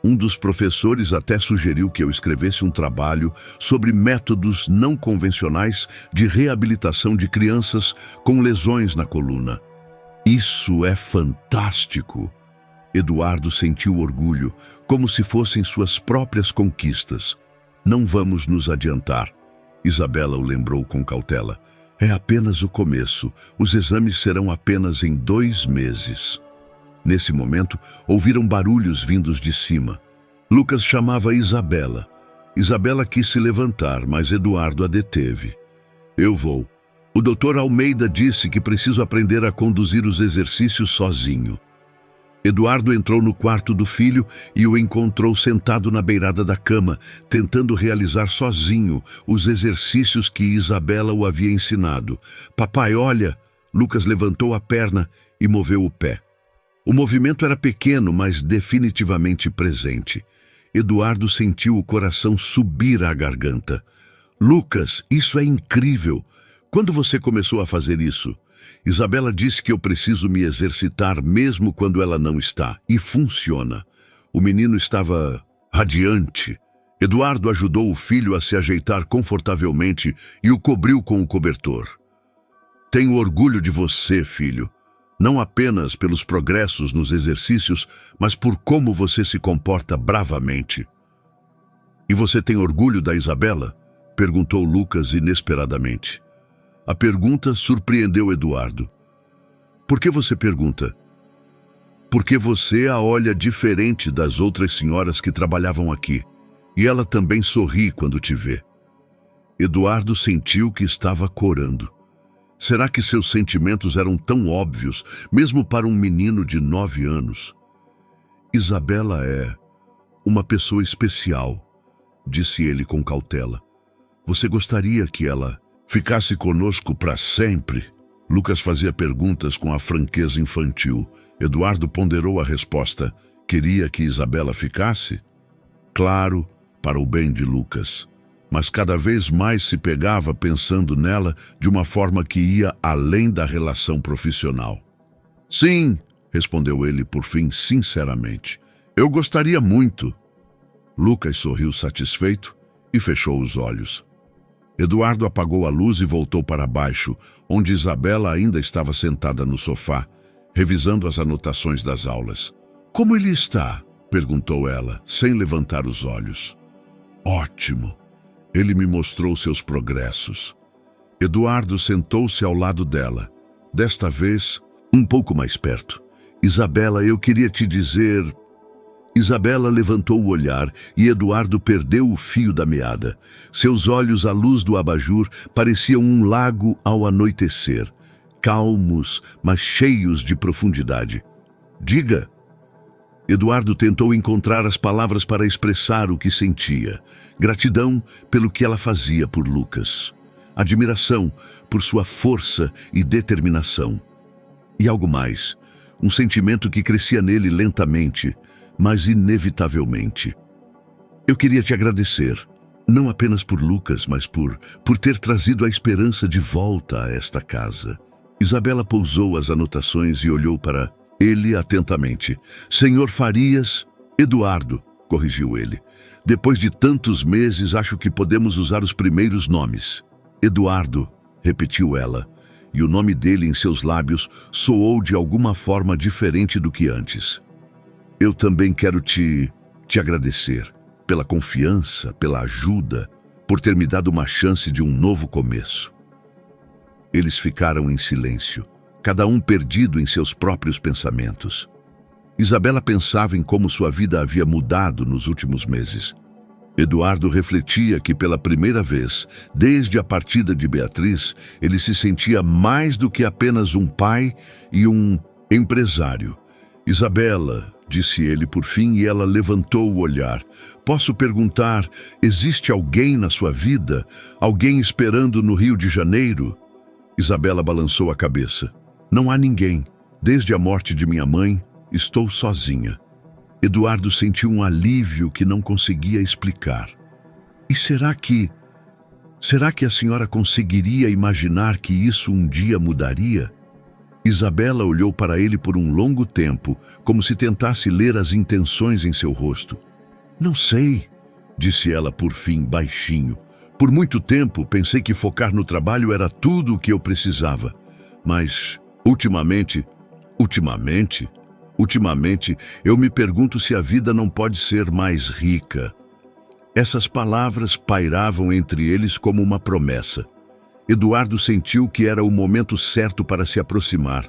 Um dos professores até sugeriu que eu escrevesse um trabalho sobre métodos não convencionais de reabilitação de crianças com lesões na coluna. Isso é fantástico! Eduardo sentiu orgulho, como se fossem suas próprias conquistas. Não vamos nos adiantar. Isabela o lembrou com cautela. É apenas o começo. Os exames serão apenas em 2 meses. Nesse momento, ouviram barulhos vindos de cima. Lucas chamava Isabela. Isabela quis se levantar, mas Eduardo a deteve. Eu vou. O doutor Almeida disse que preciso aprender a conduzir os exercícios sozinho. Eduardo entrou no quarto do filho e o encontrou sentado na beirada da cama, tentando realizar sozinho os exercícios que Isabela o havia ensinado. Papai, olha! Lucas levantou a perna e moveu o pé. O movimento era pequeno, mas definitivamente presente. Eduardo sentiu o coração subir à garganta. Lucas, isso é incrível! Quando você começou a fazer isso? Isabela disse que eu preciso me exercitar mesmo quando ela não está. E funciona. O menino estava radiante. Eduardo ajudou o filho a se ajeitar confortavelmente e o cobriu com o cobertor. Tenho orgulho de você, filho. Não apenas pelos progressos nos exercícios, mas por como você se comporta bravamente. E você tem orgulho da Isabela? Perguntou Lucas inesperadamente. A pergunta surpreendeu Eduardo. Por que você pergunta? Porque você a olha diferente das outras senhoras que trabalhavam aqui. E ela também sorri quando te vê. Eduardo sentiu que estava corando. Será que seus sentimentos eram tão óbvios, mesmo para um menino de 9 anos? Isabela é uma pessoa especial, disse ele com cautela. Você gostaria que ela ficasse conosco para sempre? Lucas fazia perguntas com a franqueza infantil. Eduardo ponderou a resposta. Queria que Isabela ficasse? Claro, para o bem de Lucas. Mas cada vez mais se pegava pensando nela de uma forma que ia além da relação profissional. Sim, respondeu ele por fim sinceramente. Eu gostaria muito. Lucas sorriu satisfeito e fechou os olhos. Eduardo apagou a luz e voltou para baixo, onde Isabela ainda estava sentada no sofá, revisando as anotações das aulas. Como ele está? Perguntou ela, sem levantar os olhos. Ótimo. Ele me mostrou seus progressos. Eduardo sentou-se ao lado dela, desta vez um pouco mais perto. Isabela, eu queria te dizer... Isabela levantou o olhar e Eduardo perdeu o fio da meada. Seus olhos à luz do abajur pareciam um lago ao anoitecer, calmos, mas cheios de profundidade. Diga. Eduardo tentou encontrar as palavras para expressar o que sentia. Gratidão pelo que ela fazia por Lucas. Admiração por sua força e determinação. E algo mais, um sentimento que crescia nele lentamente, mas inevitavelmente. Eu queria te agradecer, não apenas por Lucas, mas por ter trazido a esperança de volta a esta casa. Isabela pousou as anotações e olhou para ele atentamente. Senhor Farias, Eduardo, corrigiu ele. Depois de tantos meses, acho que podemos usar os primeiros nomes. Eduardo, repetiu ela, e o nome dele em seus lábios soou de alguma forma diferente do que antes. Eu também quero te agradecer pela confiança, pela ajuda, por ter me dado uma chance de um novo começo. Eles ficaram em silêncio, cada um perdido em seus próprios pensamentos. Isabela pensava em como sua vida havia mudado nos últimos meses. Eduardo refletia que pela primeira vez, desde a partida de Beatriz, ele se sentia mais do que apenas um pai e um empresário. Isabela, disse ele por fim, e ela levantou o olhar. Posso perguntar, existe alguém na sua vida? Alguém esperando no Rio de Janeiro? Isabela balançou a cabeça. Não há ninguém. Desde a morte de minha mãe, estou sozinha. Eduardo sentiu um alívio que não conseguia explicar. E será que Será que a senhora conseguiria imaginar que isso um dia mudaria? Isabela olhou para ele por um longo tempo, como se tentasse ler as intenções em seu rosto. Não sei, disse ela por fim, baixinho. Por muito tempo pensei que focar no trabalho era tudo o que eu precisava. Mas, ultimamente, eu me pergunto se a vida não pode ser mais rica. Essas palavras pairavam entre eles como uma promessa. Eduardo sentiu que era o momento certo para se aproximar.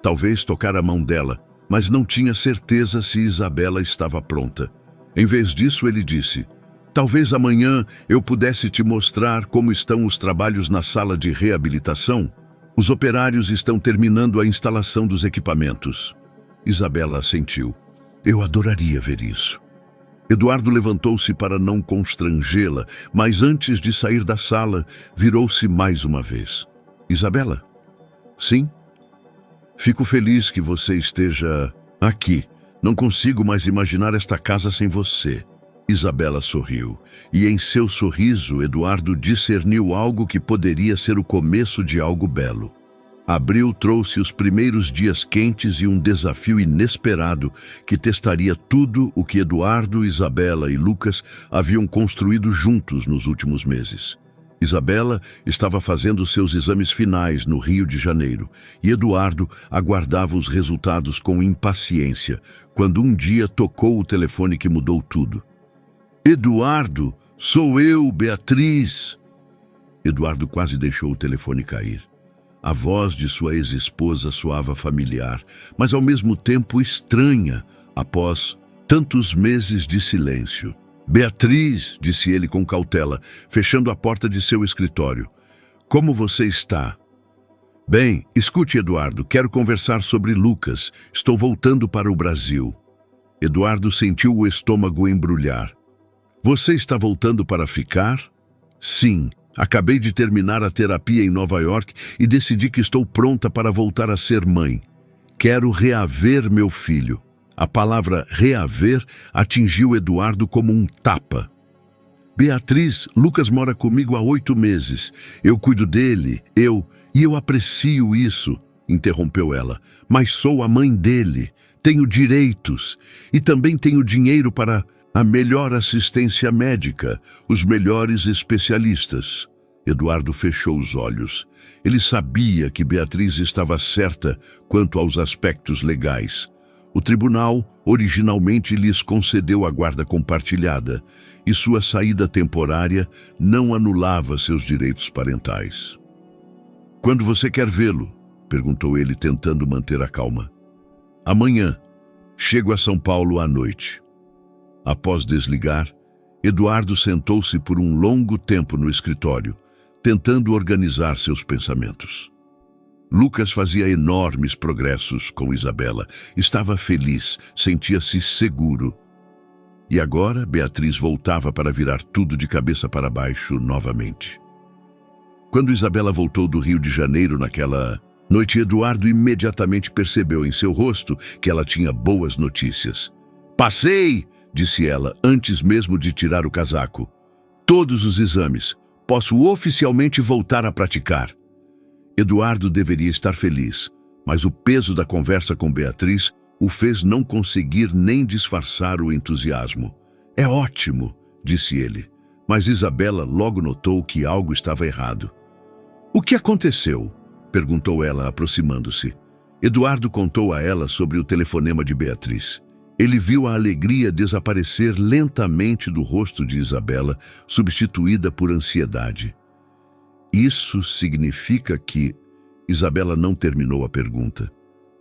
Talvez tocar a mão dela, mas não tinha certeza se Isabela estava pronta. Em vez disso, ele disse: talvez amanhã eu pudesse te mostrar como estão os trabalhos na sala de reabilitação. Os operários estão terminando a instalação dos equipamentos. Isabela assentiu. Eu adoraria ver isso. Eduardo levantou-se para não constrangê-la, mas antes de sair da sala, virou-se mais uma vez. Isabela? Sim? Fico feliz que você esteja aqui. Não consigo mais imaginar esta casa sem você. Isabela sorriu, e em seu sorriso, Eduardo discerniu algo que poderia ser o começo de algo belo. Abril trouxe os primeiros dias quentes e um desafio inesperado que testaria tudo o que Eduardo, Isabela e Lucas haviam construído juntos nos últimos meses. Isabela estava fazendo seus exames finais no Rio de Janeiro e Eduardo aguardava os resultados com impaciência, quando um dia tocou o telefone que mudou tudo. Eduardo, sou eu, Beatriz. Eduardo quase deixou o telefone cair. A voz de sua ex-esposa soava familiar, mas ao mesmo tempo estranha, após tantos meses de silêncio. Beatriz, disse ele com cautela, fechando a porta de seu escritório. Como você está? Bem, escute, Eduardo, quero conversar sobre Lucas. Estou voltando para o Brasil. Eduardo sentiu o estômago embrulhar. Você está voltando para ficar? Sim. Acabei de terminar a terapia em Nova York e decidi que estou pronta para voltar a ser mãe. Quero reaver meu filho. A palavra reaver atingiu Eduardo como um tapa. Beatriz, Lucas mora comigo há 8 meses. Eu cuido dele, e eu aprecio isso, interrompeu ela. Mas sou a mãe dele, tenho direitos e também tenho dinheiro para a melhor assistência médica, os melhores especialistas. Eduardo fechou os olhos. Ele sabia que Beatriz estava certa quanto aos aspectos legais. O tribunal originalmente lhes concedeu a guarda compartilhada e sua saída temporária não anulava seus direitos parentais. Quando você quer vê-lo? Perguntou ele, tentando manter a calma. Amanhã. Chego a São Paulo à noite. Após desligar, Eduardo sentou-se por um longo tempo no escritório, tentando organizar seus pensamentos. Lucas fazia enormes progressos com Isabela. Estava feliz, sentia-se seguro. E agora, Beatriz voltava para virar tudo de cabeça para baixo novamente. Quando Isabela voltou do Rio de Janeiro naquela noite, Eduardo imediatamente percebeu em seu rosto que ela tinha boas notícias. Passei! Disse ela, antes mesmo de tirar o casaco. Todos os exames. Posso oficialmente voltar a praticar. Eduardo deveria estar feliz, mas o peso da conversa com Beatriz o fez não conseguir nem disfarçar o entusiasmo. É ótimo, disse ele, mas Isabela logo notou que algo estava errado. O que aconteceu? Perguntou ela, aproximando-se. Eduardo contou a ela sobre o telefonema de Beatriz. Ele viu a alegria desaparecer lentamente do rosto de Isabela, substituída por ansiedade. Isso significa que... Isabela não terminou a pergunta.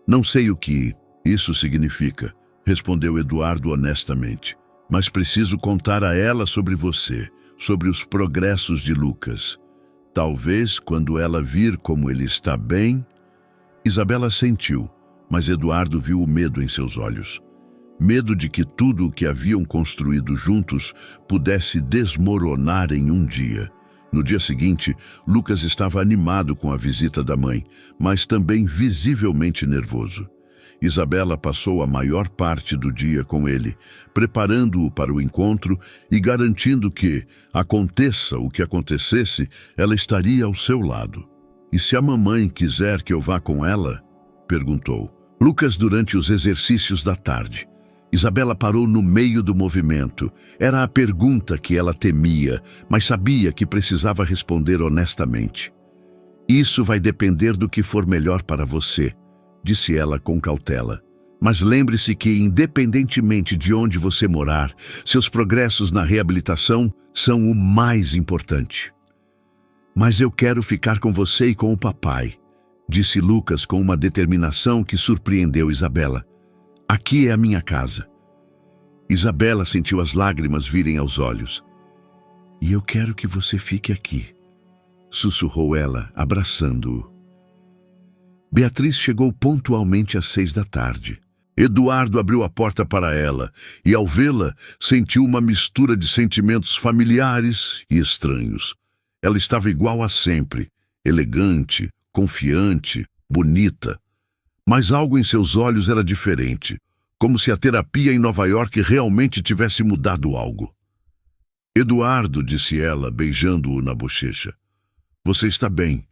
Não sei o que isso significa, respondeu Eduardo honestamente. Mas preciso contar a ela sobre você, sobre os progressos de Lucas. Talvez, quando ela vir como ele está bem... Isabela sentiu, mas Eduardo viu o medo em seus olhos. Medo de que tudo o que haviam construído juntos pudesse desmoronar em um dia. No dia seguinte, Lucas estava animado com a visita da mãe, mas também visivelmente nervoso. Isabela passou a maior parte do dia com ele, preparando-o para o encontro e garantindo que, aconteça o que acontecesse, ela estaria ao seu lado. "E se a mamãe quiser que eu vá com ela?" perguntou Lucas durante os exercícios da tarde. Isabela parou no meio do movimento. Era a pergunta que ela temia, mas sabia que precisava responder honestamente. "Isso vai depender do que for melhor para você", disse ela com cautela. "Mas lembre-se que, independentemente de onde você morar, seus progressos na reabilitação são o mais importante." "Mas eu quero ficar com você e com o papai", disse Lucas com uma determinação que surpreendeu Isabela. "Aqui é a minha casa." Isabela sentiu as lágrimas virem aos olhos. "E eu quero que você fique aqui", sussurrou ela, abraçando-o. Beatriz chegou pontualmente às 6 da tarde. Eduardo abriu a porta para ela e, ao vê-la, sentiu uma mistura de sentimentos familiares e estranhos. Ela estava igual a sempre, elegante, confiante, bonita. Mas algo em seus olhos era diferente, como se a terapia em Nova York realmente tivesse mudado algo. "Eduardo", disse ela, beijando-o na bochecha. "Você está bem.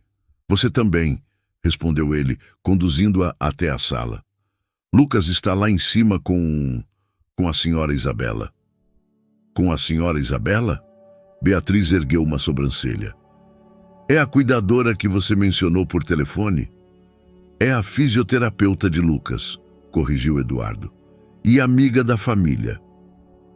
Você também", respondeu ele, conduzindo-a até a sala. "Lucas está lá em cima com a senhora Isabela." "Com a senhora Isabela?" Beatriz ergueu uma sobrancelha. "É a cuidadora que você mencionou por telefone?" "É a fisioterapeuta de Lucas", corrigiu Eduardo. "E amiga da família."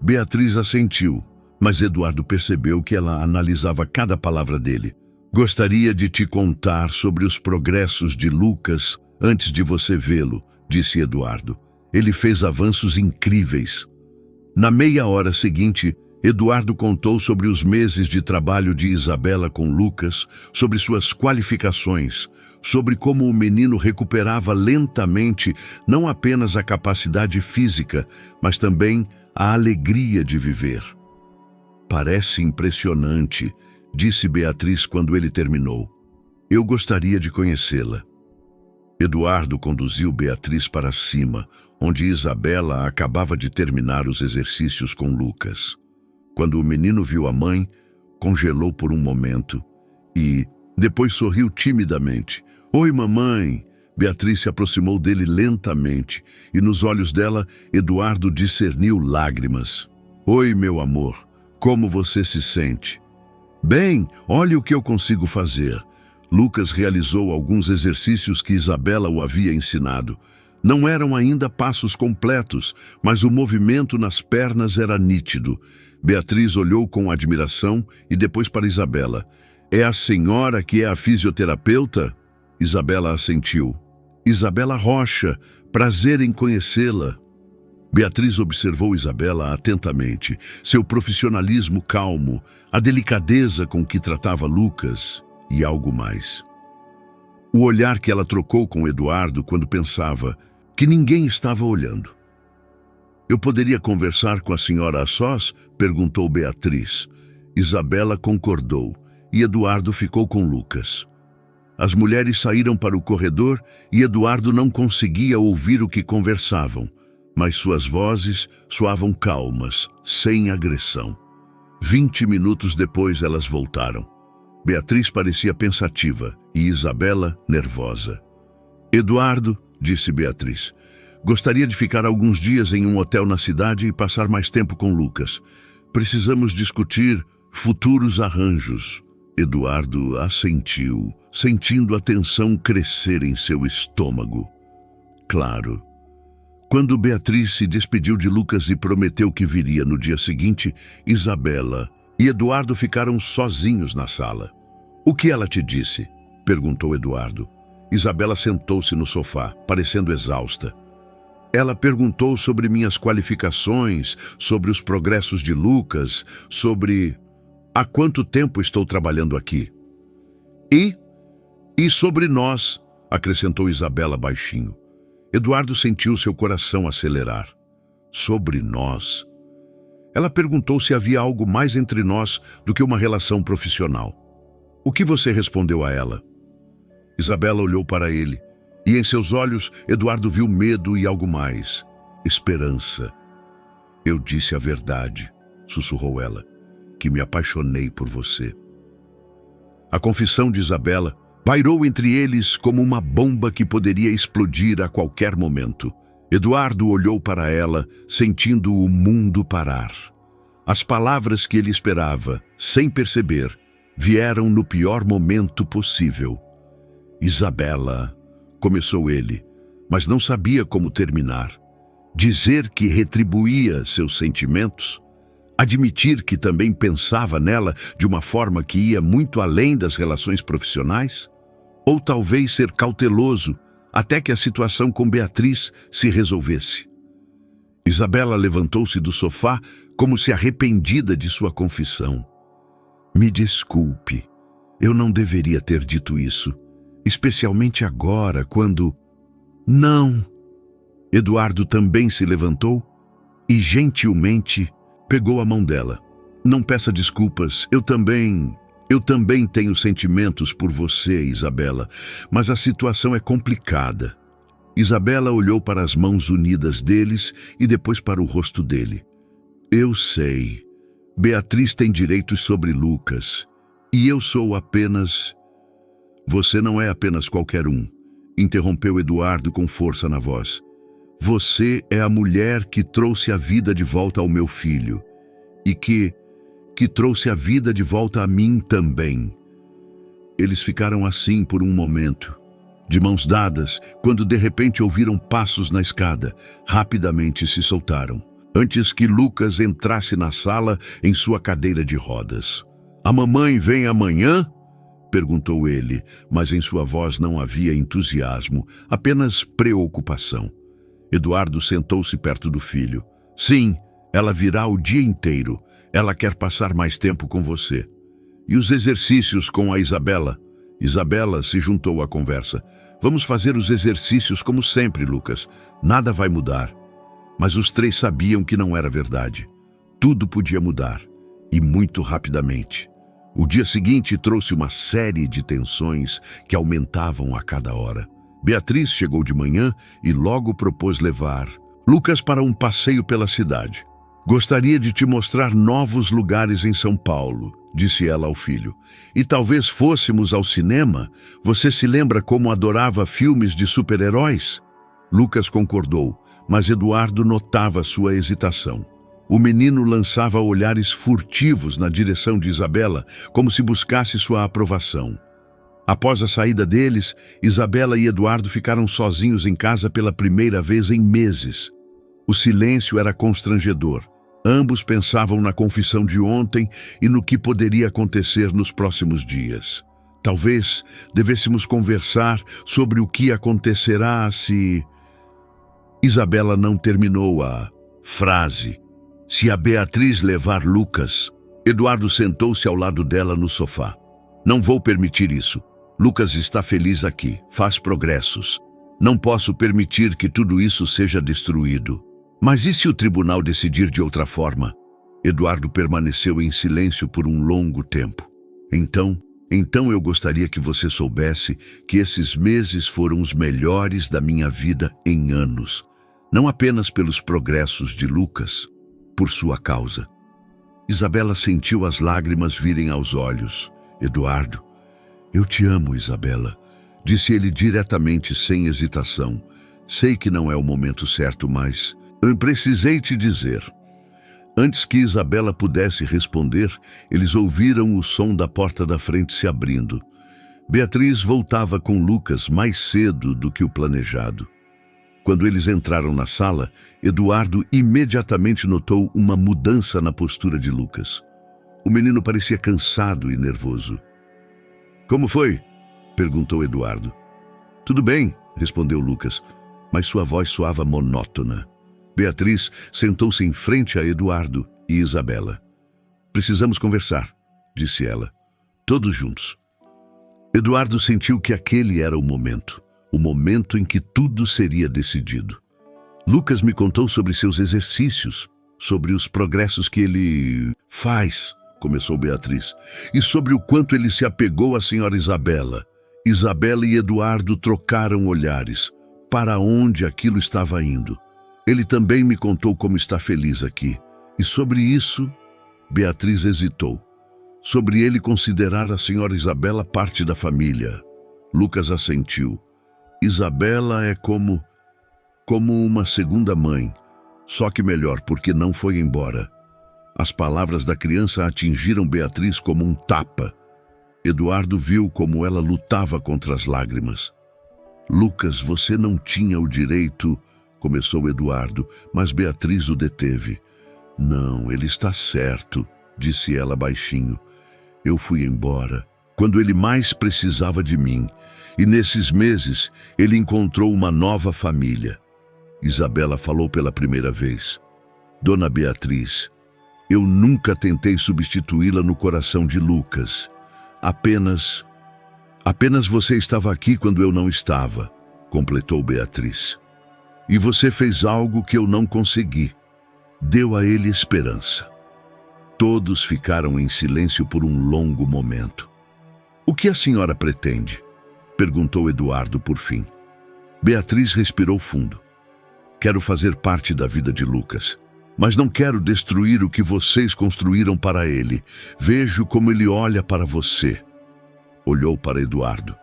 Beatriz assentiu, mas Eduardo percebeu que ela analisava cada palavra dele. "Gostaria de te contar sobre os progressos de Lucas antes de você vê-lo", disse Eduardo. "Ele fez avanços incríveis." Na meia hora seguinte, Eduardo contou sobre os meses de trabalho de Isabela com Lucas, sobre suas qualificações, sobre como o menino recuperava lentamente não apenas a capacidade física, mas também a alegria de viver. "Parece impressionante", disse Beatriz quando ele terminou. "Eu gostaria de conhecê-la." Eduardo conduziu Beatriz para cima, onde Isabela acabava de terminar os exercícios com Lucas. Quando o menino viu a mãe, congelou por um momento e depois sorriu timidamente. "Oi, mamãe!" Beatriz se aproximou dele lentamente e nos olhos dela, Eduardo discerniu lágrimas. "Oi, meu amor, como você se sente?" "Bem, olhe o que eu consigo fazer." Lucas realizou alguns exercícios que Isabela o havia ensinado. Não eram ainda passos completos, mas o movimento nas pernas era nítido. Beatriz olhou com admiração e depois para Isabela. "É a senhora que é a fisioterapeuta?" Isabela assentiu. "Isabela Rocha, prazer em conhecê-la." Beatriz observou Isabela atentamente, seu profissionalismo calmo, a delicadeza com que tratava Lucas e algo mais. O olhar que ela trocou com Eduardo quando pensava que ninguém estava olhando. "Eu poderia conversar com a senhora a sós?" perguntou Beatriz. Isabela concordou e Eduardo ficou com Lucas. As mulheres saíram para o corredor e Eduardo não conseguia ouvir o que conversavam, mas suas vozes soavam calmas, sem agressão. 20 minutos depois elas voltaram. Beatriz parecia pensativa e Isabela nervosa. "Eduardo", disse Beatriz, "gostaria de ficar alguns dias em um hotel na cidade e passar mais tempo com Lucas. Precisamos discutir futuros arranjos." Eduardo assentiu, sentindo a tensão crescer em seu estômago. "Claro." Quando Beatriz se despediu de Lucas e prometeu que viria no dia seguinte, Isabela e Eduardo ficaram sozinhos na sala. "O que ela te disse?" perguntou Eduardo. Isabela sentou-se no sofá, parecendo exausta. "Ela perguntou sobre minhas qualificações, sobre os progressos de Lucas, sobre há quanto tempo estou trabalhando aqui. E sobre nós", acrescentou Isabela baixinho. Eduardo sentiu seu coração acelerar. "Sobre nós?" Ela perguntou se havia algo mais entre nós do que uma relação profissional. "O que você respondeu a ela?" Isabela olhou para ele E em seus olhos, Eduardo viu medo e algo mais. Esperança. Eu disse a verdade, sussurrou ela, que me apaixonei por você. A confissão de Isabela pairou entre eles como uma bomba que poderia explodir a qualquer momento. Eduardo olhou para ela, sentindo o mundo parar. As palavras que ele esperava, sem perceber, vieram no pior momento possível. Isabela, começou ele, mas não sabia como terminar. Dizer que retribuía seus sentimentos? Admitir que também pensava nela de uma forma que ia muito além das relações profissionais? Ou talvez ser cauteloso até que a situação com Beatriz se resolvesse? Isabela levantou-se do sofá como se arrependida de sua confissão. Me desculpe, eu não deveria ter dito isso, especialmente agora, quando... Não! Eduardo também se levantou e gentilmente pegou a mão dela. Não peça desculpas, eu também tenho sentimentos por você, Isabela, mas a situação é complicada. Isabela olhou para as mãos unidas deles e depois para o rosto dele. Eu sei. Beatriz tem direitos sobre Lucas. E eu sou apenas... Você não é apenas qualquer um, interrompeu Eduardo com força na voz. Você é a mulher que trouxe a vida de volta ao meu filho. E que trouxe a vida de volta a mim também. Eles ficaram assim por um momento, de mãos dadas, quando de repente ouviram passos na escada. Rapidamente se soltaram, antes que Lucas entrasse na sala em sua cadeira de rodas. A mamãe vem amanhã? Perguntou ele, mas em sua voz não havia entusiasmo, apenas preocupação. Eduardo sentou-se perto do filho. Sim, ela virá o dia inteiro. Ela quer passar mais tempo com você. E os exercícios com a Isabela? Isabela se juntou à conversa. Vamos fazer os exercícios como sempre, Lucas. Nada vai mudar. Mas os três sabiam que não era verdade. Tudo podia mudar. E muito rapidamente. O dia seguinte trouxe uma série de tensões que aumentavam a cada hora. Beatriz chegou de manhã e logo propôs levar Lucas para um passeio pela cidade. Gostaria de te mostrar novos lugares em São Paulo, disse ela ao filho. E talvez fôssemos ao cinema? Você se lembra como adorava filmes de super-heróis? Lucas concordou, mas Eduardo notava sua hesitação. O menino lançava olhares furtivos na direção de Isabela, como se buscasse sua aprovação. Após a saída deles, Isabela e Eduardo ficaram sozinhos em casa pela primeira vez em meses. O silêncio era constrangedor. Ambos pensavam na confissão de ontem e no que poderia acontecer nos próximos dias. Talvez devêssemos conversar sobre o que acontecerá se... Isabela não terminou a frase. Se a Beatriz levar Lucas... Eduardo sentou-se ao lado dela no sofá. Não vou permitir isso. Lucas está feliz aqui, faz progressos. Não posso permitir que tudo isso seja destruído. Mas e se o tribunal decidir de outra forma? Eduardo permaneceu em silêncio por um longo tempo. Então eu gostaria que você soubesse que esses meses foram os melhores da minha vida em anos. Não apenas pelos progressos de Lucas, por sua causa. Isabela sentiu as lágrimas virem aos olhos. Eduardo, eu te amo, Isabela, disse ele diretamente, sem hesitação. Sei que não é o momento certo, mas... Eu precisei te dizer. Antes que Isabela pudesse responder, eles ouviram o som da porta da frente se abrindo. Beatriz voltava com Lucas mais cedo do que o planejado. Quando eles entraram na sala, Eduardo imediatamente notou uma mudança na postura de Lucas. O menino parecia cansado e nervoso. Como foi? Perguntou Eduardo. Tudo bem, respondeu Lucas, mas sua voz soava monótona. Beatriz sentou-se em frente a Eduardo e Isabela. Precisamos conversar, disse ela, todos juntos. Eduardo sentiu que aquele era o momento em que tudo seria decidido. Lucas me contou sobre seus exercícios, sobre os progressos que ele faz, começou Beatriz, e sobre o quanto ele se apegou à senhora Isabela. Isabela e Eduardo trocaram olhares. Para onde aquilo estava indo? Ele também me contou como está feliz aqui. E sobre isso, Beatriz hesitou. Sobre ele considerar a senhora Isabela parte da família. Lucas assentiu. Isabela é como uma segunda mãe, só que melhor porque não foi embora. As palavras da criança atingiram Beatriz como um tapa. Eduardo viu como ela lutava contra as lágrimas. Lucas, você não tinha o direito, começou Eduardo, mas Beatriz o deteve. Não, ele está certo, disse ela baixinho. Eu fui embora quando ele mais precisava de mim, e nesses meses ele encontrou uma nova família. Isabela falou pela primeira vez. Dona Beatriz, eu nunca tentei substituí-la no coração de Lucas. Apenas você estava aqui quando eu não estava, completou Beatriz. E você fez algo que eu não consegui. Deu a ele esperança. Todos ficaram em silêncio por um longo momento. O que a senhora pretende? Perguntou Eduardo por fim. Beatriz respirou fundo. Quero fazer parte da vida de Lucas, mas não quero destruir o que vocês construíram para ele. Vejo como ele olha para você. Olhou para Eduardo.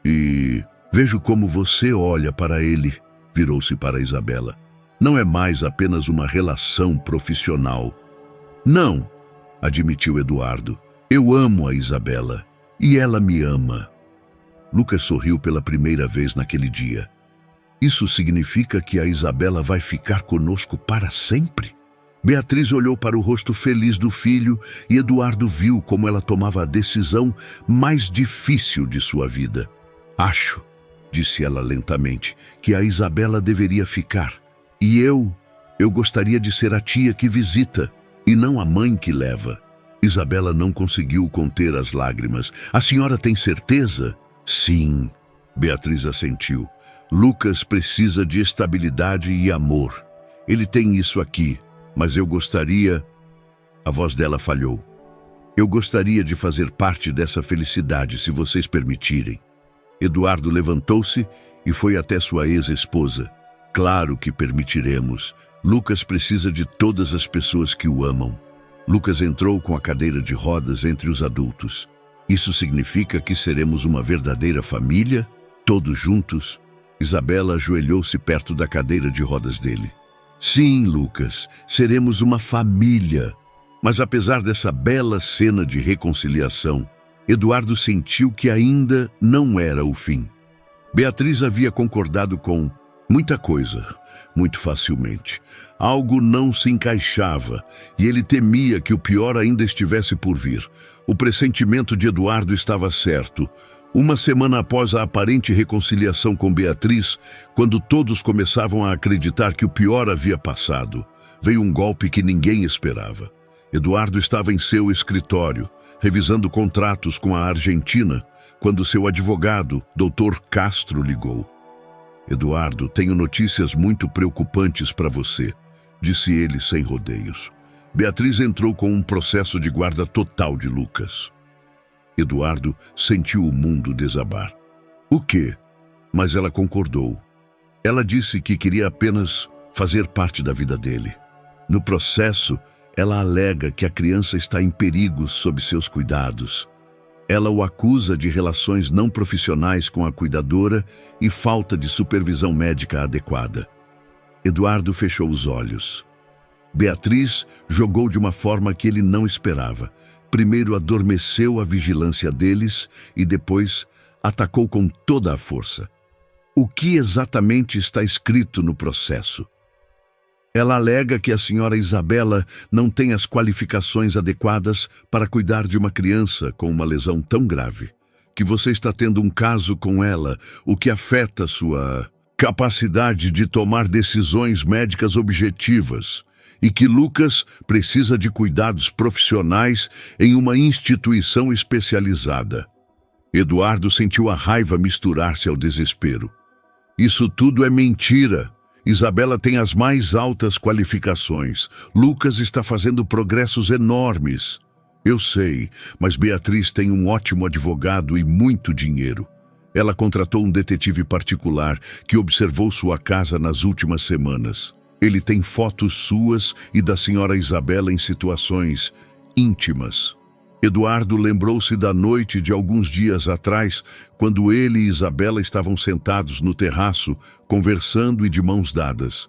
E vejo como você olha para ele. Virou-se para Isabela. Não é mais apenas uma relação profissional. Não, admitiu Eduardo. Eu amo a Isabela e ela me ama. Lucas sorriu pela primeira vez naquele dia. Isso significa que a Isabela vai ficar conosco para sempre? Beatriz olhou para o rosto feliz do filho e Eduardo viu como ela tomava a decisão mais difícil de sua vida. Acho, disse ela lentamente, que a Isabela deveria ficar. E eu gostaria de ser a tia que visita e não a mãe que leva. Isabela não conseguiu conter as lágrimas. A senhora tem certeza? Sim, Beatriz assentiu. Lucas precisa de estabilidade e amor. Ele tem isso aqui, mas eu gostaria... A voz dela falhou. Eu gostaria de fazer parte dessa felicidade, se vocês permitirem. Eduardo levantou-se e foi até sua ex-esposa. Claro que permitiremos. Lucas precisa de todas as pessoas que o amam. Lucas entrou com a cadeira de rodas entre os adultos. Isso significa que seremos uma verdadeira família? Todos juntos? Isabela ajoelhou-se perto da cadeira de rodas dele. Sim, Lucas, seremos uma família. Mas apesar dessa bela cena de reconciliação, Eduardo sentiu que ainda não era o fim. Beatriz havia concordado com muita coisa, muito facilmente. Algo não se encaixava e ele temia que o pior ainda estivesse por vir. O pressentimento de Eduardo estava certo. Uma semana após a aparente reconciliação com Beatriz, quando todos começavam a acreditar que o pior havia passado, veio um golpe que ninguém esperava. Eduardo estava em seu escritório, revisando contratos com a Argentina, quando seu advogado, Dr. Castro, ligou. Eduardo, tenho notícias muito preocupantes para você, disse ele sem rodeios. Beatriz entrou com um processo de guarda total de Lucas. Eduardo sentiu o mundo desabar. O quê? Mas ela concordou. Ela disse que queria apenas fazer parte da vida dele. No processo, ela alega que a criança está em perigo sob seus cuidados. Ela o acusa de relações não profissionais com a cuidadora e falta de supervisão médica adequada. Eduardo fechou os olhos. Beatriz jogou de uma forma que ele não esperava. Primeiro adormeceu a vigilância deles e depois atacou com toda a força. O que exatamente está escrito no processo? Ela alega que a senhora Isabela não tem as qualificações adequadas para cuidar de uma criança com uma lesão tão grave, que você está tendo um caso com ela, o que afeta sua capacidade de tomar decisões médicas objetivas, e que Lucas precisa de cuidados profissionais em uma instituição especializada. Eduardo sentiu a raiva misturar-se ao desespero. Isso tudo é mentira. Isabela tem as mais altas qualificações. Lucas está fazendo progressos enormes. Eu sei, mas Beatriz tem um ótimo advogado e muito dinheiro. Ela contratou um detetive particular que observou sua casa nas últimas semanas. Ele tem fotos suas e da senhora Isabela em situações íntimas. Eduardo lembrou-se da noite de alguns dias atrás, quando ele e Isabela estavam sentados no terraço, conversando e de mãos dadas.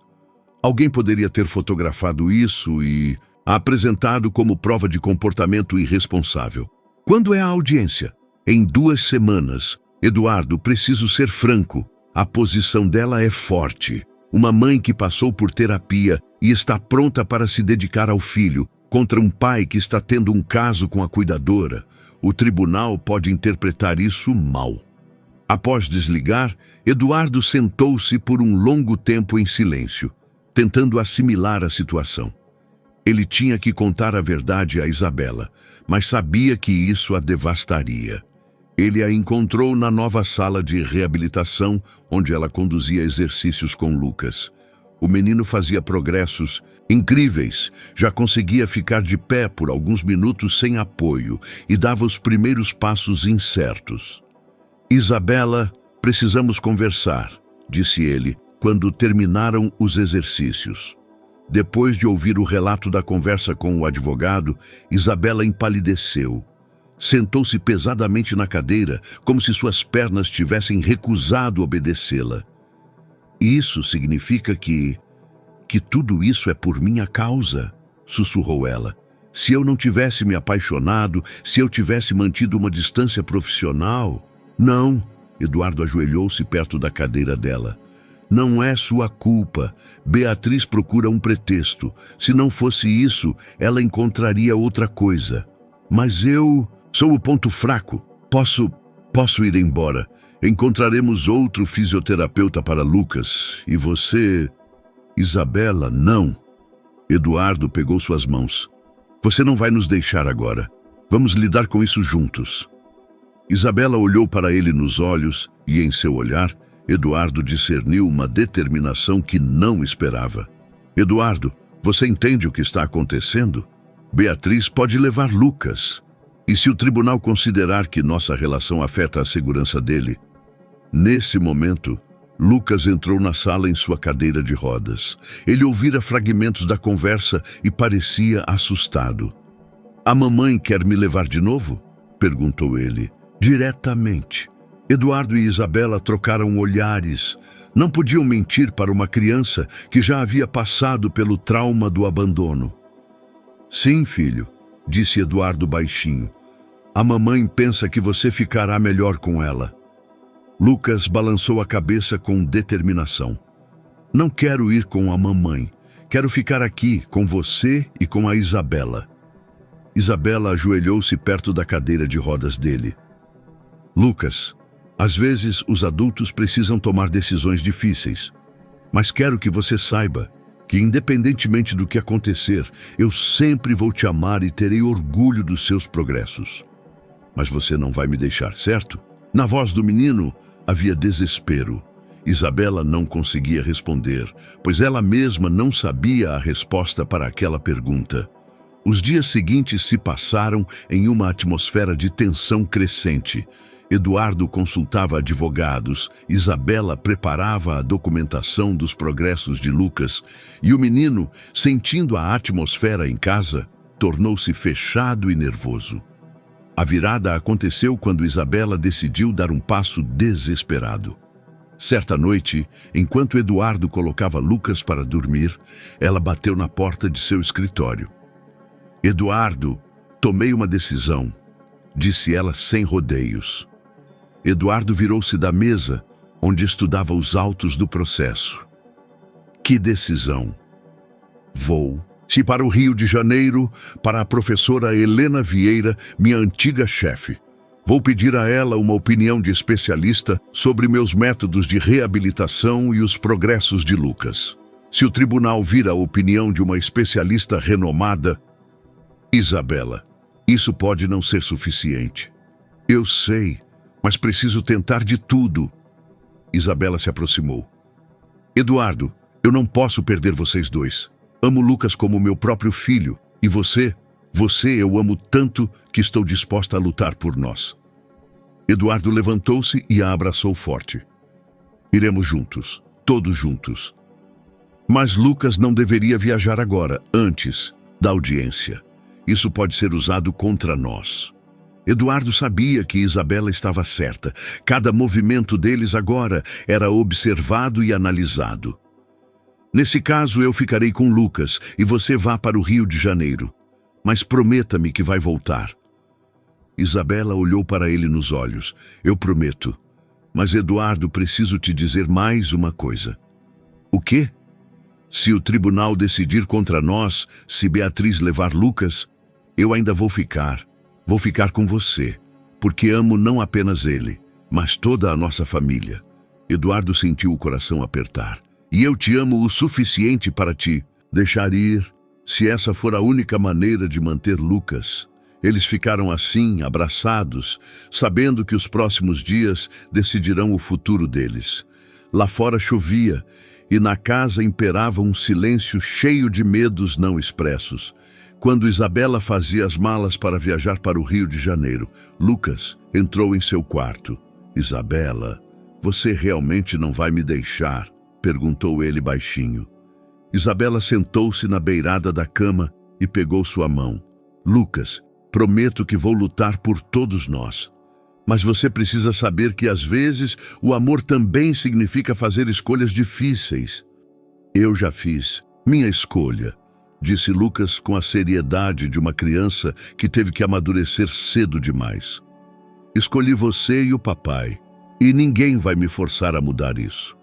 Alguém poderia ter fotografado isso e apresentado como prova de comportamento irresponsável. Quando é a audiência? Em 2 semanas. Eduardo, preciso ser franco. A posição dela é forte. Uma mãe que passou por terapia e está pronta para se dedicar ao filho, contra um pai que está tendo um caso com a cuidadora. O tribunal pode interpretar isso mal. Após desligar, Eduardo sentou-se por um longo tempo em silêncio, tentando assimilar a situação. Ele tinha que contar a verdade a Isabela, mas sabia que isso a devastaria. Ele a encontrou na nova sala de reabilitação, onde ela conduzia exercícios com Lucas. O menino fazia progressos incríveis, já conseguia ficar de pé por alguns minutos sem apoio e dava os primeiros passos incertos. Isabela, precisamos conversar, disse ele, quando terminaram os exercícios. Depois de ouvir o relato da conversa com o advogado, Isabela empalideceu. Sentou-se pesadamente na cadeira, como se suas pernas tivessem recusado obedecê-la. Isso significa que tudo isso é por minha causa, sussurrou ela. Se eu não tivesse me apaixonado, se eu tivesse mantido uma distância profissional... Não, Eduardo ajoelhou-se perto da cadeira dela. Não é sua culpa. Beatriz procura um pretexto. Se não fosse isso, ela encontraria outra coisa. Mas eu sou o ponto fraco. Posso ir embora. Encontraremos outro fisioterapeuta para Lucas. E você... Isabela, não. Eduardo pegou suas mãos. Você não vai nos deixar agora. Vamos lidar com isso juntos. Isabela olhou para ele nos olhos e, em seu olhar, Eduardo discerniu uma determinação que não esperava. Eduardo, você entende o que está acontecendo? Beatriz pode levar Lucas. E se o tribunal considerar que nossa relação afeta a segurança dele? Nesse momento, Lucas entrou na sala em sua cadeira de rodas. Ele ouvira fragmentos da conversa e parecia assustado. A mamãe quer me levar de novo? Perguntou ele, diretamente. Eduardo e Isabela trocaram olhares. Não podiam mentir para uma criança que já havia passado pelo trauma do abandono. Sim, filho, disse Eduardo baixinho. A mamãe pensa que você ficará melhor com ela. Lucas balançou a cabeça com determinação. Não quero ir com a mamãe. Quero ficar aqui com você e com a Isabela. Isabela ajoelhou-se perto da cadeira de rodas dele. Lucas, às vezes os adultos precisam tomar decisões difíceis. Mas quero que você saiba que, independentemente do que acontecer, eu sempre vou te amar e terei orgulho dos seus progressos. Mas você não vai me deixar, certo? Na voz do menino havia desespero. Isabela não conseguia responder, pois ela mesma não sabia a resposta para aquela pergunta. Os dias seguintes se passaram em uma atmosfera de tensão crescente. Eduardo consultava advogados, Isabela preparava a documentação dos progressos de Lucas e o menino, sentindo a atmosfera em casa, tornou-se fechado e nervoso. A virada aconteceu quando Isabela decidiu dar um passo desesperado. Certa noite, enquanto Eduardo colocava Lucas para dormir, ela bateu na porta de seu escritório. Eduardo, tomei uma decisão, disse ela sem rodeios. Eduardo virou-se da mesa, onde estudava os autos do processo. Que decisão? Vou-se para o Rio de Janeiro, para a professora Helena Vieira, minha antiga chefe. Vou pedir a ela uma opinião de especialista sobre meus métodos de reabilitação e os progressos de Lucas. Se o tribunal vir a opinião de uma especialista renomada... Isabela, isso pode não ser suficiente. Eu sei, mas preciso tentar de tudo. Isabela se aproximou. Eduardo, eu não posso perder vocês dois. Amo Lucas como meu próprio filho. E você Você eu amo tanto que estou disposta a lutar por nós. Eduardo levantou-se e a abraçou forte. Iremos juntos, todos juntos. Mas Lucas não deveria viajar agora, antes da audiência. Isso pode ser usado contra nós. Eduardo sabia que Isabela estava certa. Cada movimento deles agora era observado e analisado. Nesse caso, eu ficarei com Lucas e você vá para o Rio de Janeiro. Mas prometa-me que vai voltar. Isabela olhou para ele nos olhos. Eu prometo. Mas, Eduardo, preciso te dizer mais uma coisa. O quê? Se o tribunal decidir contra nós, se Beatriz levar Lucas, eu ainda vou ficar. Vou ficar com você, porque amo não apenas ele, mas toda a nossa família. Eduardo sentiu o coração apertar. E eu te amo o suficiente para te deixar ir, se essa for a única maneira de manter Lucas. Eles ficaram assim, abraçados, sabendo que os próximos dias decidirão o futuro deles. Lá fora chovia, e na casa imperava um silêncio cheio de medos não expressos. Quando Isabela fazia as malas para viajar para o Rio de Janeiro, Lucas entrou em seu quarto. Isabela, você realmente não vai me deixar? Perguntou ele baixinho. Isabela sentou-se na beirada da cama e pegou sua mão. Lucas, prometo que vou lutar por todos nós. Mas você precisa saber que às vezes o amor também significa fazer escolhas difíceis. Eu já fiz minha escolha, disse Lucas com a seriedade de uma criança que teve que amadurecer cedo demais. Escolhi você e o papai, e ninguém vai me forçar a mudar isso.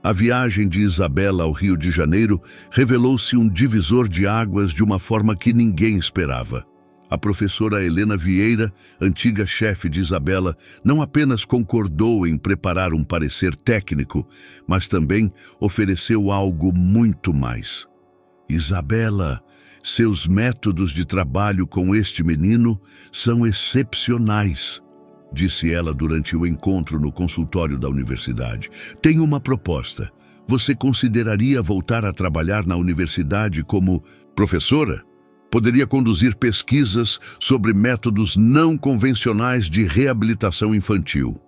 A viagem de Isabela ao Rio de Janeiro revelou-se um divisor de águas de uma forma que ninguém esperava. A professora Helena Vieira, antiga chefe de Isabela, não apenas concordou em preparar um parecer técnico, mas também ofereceu algo muito mais. Isabela, seus métodos de trabalho com este menino são excepcionais, disse ela durante o encontro no consultório da universidade. Tenho uma proposta. Você consideraria voltar a trabalhar na universidade como professora? Poderia conduzir pesquisas sobre métodos não convencionais de reabilitação infantil.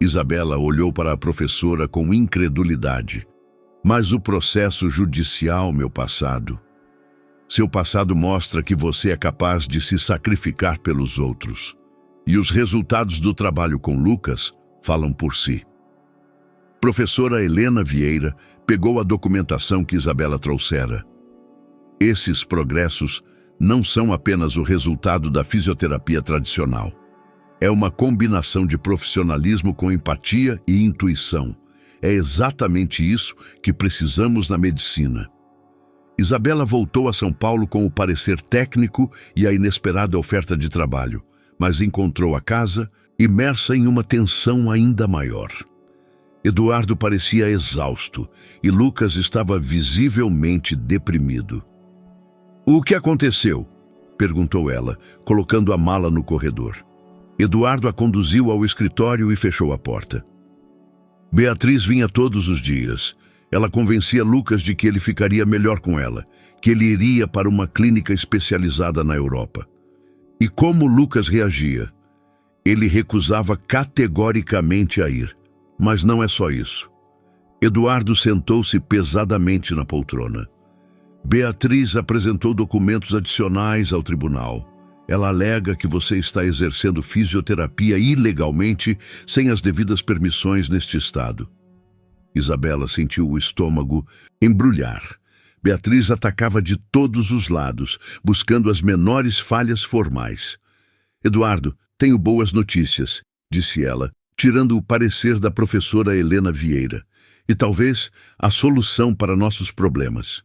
Isabela olhou para a professora com incredulidade. Mas o processo judicial, meu passado. Seu passado mostra que você é capaz de se sacrificar pelos outros. E os resultados do trabalho com Lucas falam por si. Professora Helena Vieira pegou a documentação que Isabela trouxera. Esses progressos não são apenas o resultado da fisioterapia tradicional. É uma combinação de profissionalismo com empatia e intuição. É exatamente isso que precisamos na medicina. Isabela voltou a São Paulo com o parecer técnico e a inesperada oferta de trabalho, mas encontrou a casa imersa em uma tensão ainda maior. Eduardo parecia exausto e Lucas estava visivelmente deprimido. O que aconteceu? Perguntou ela, colocando a mala no corredor. Eduardo a conduziu ao escritório e fechou a porta. Beatriz vinha todos os dias. Ela convencia Lucas de que ele ficaria melhor com ela, que ele iria para uma clínica especializada na Europa. E como Lucas reagia? Ele recusava categoricamente a ir. Mas não é só isso. Eduardo sentou-se pesadamente na poltrona. Beatriz apresentou documentos adicionais ao tribunal. Ela alega que você está exercendo fisioterapia ilegalmente, sem as devidas permissões neste estado. Isabela sentiu o estômago embrulhar. Beatriz atacava de todos os lados, buscando as menores falhas formais. Eduardo, tenho boas notícias, disse ela, tirando o parecer da professora Helena Vieira, e talvez a solução para nossos problemas.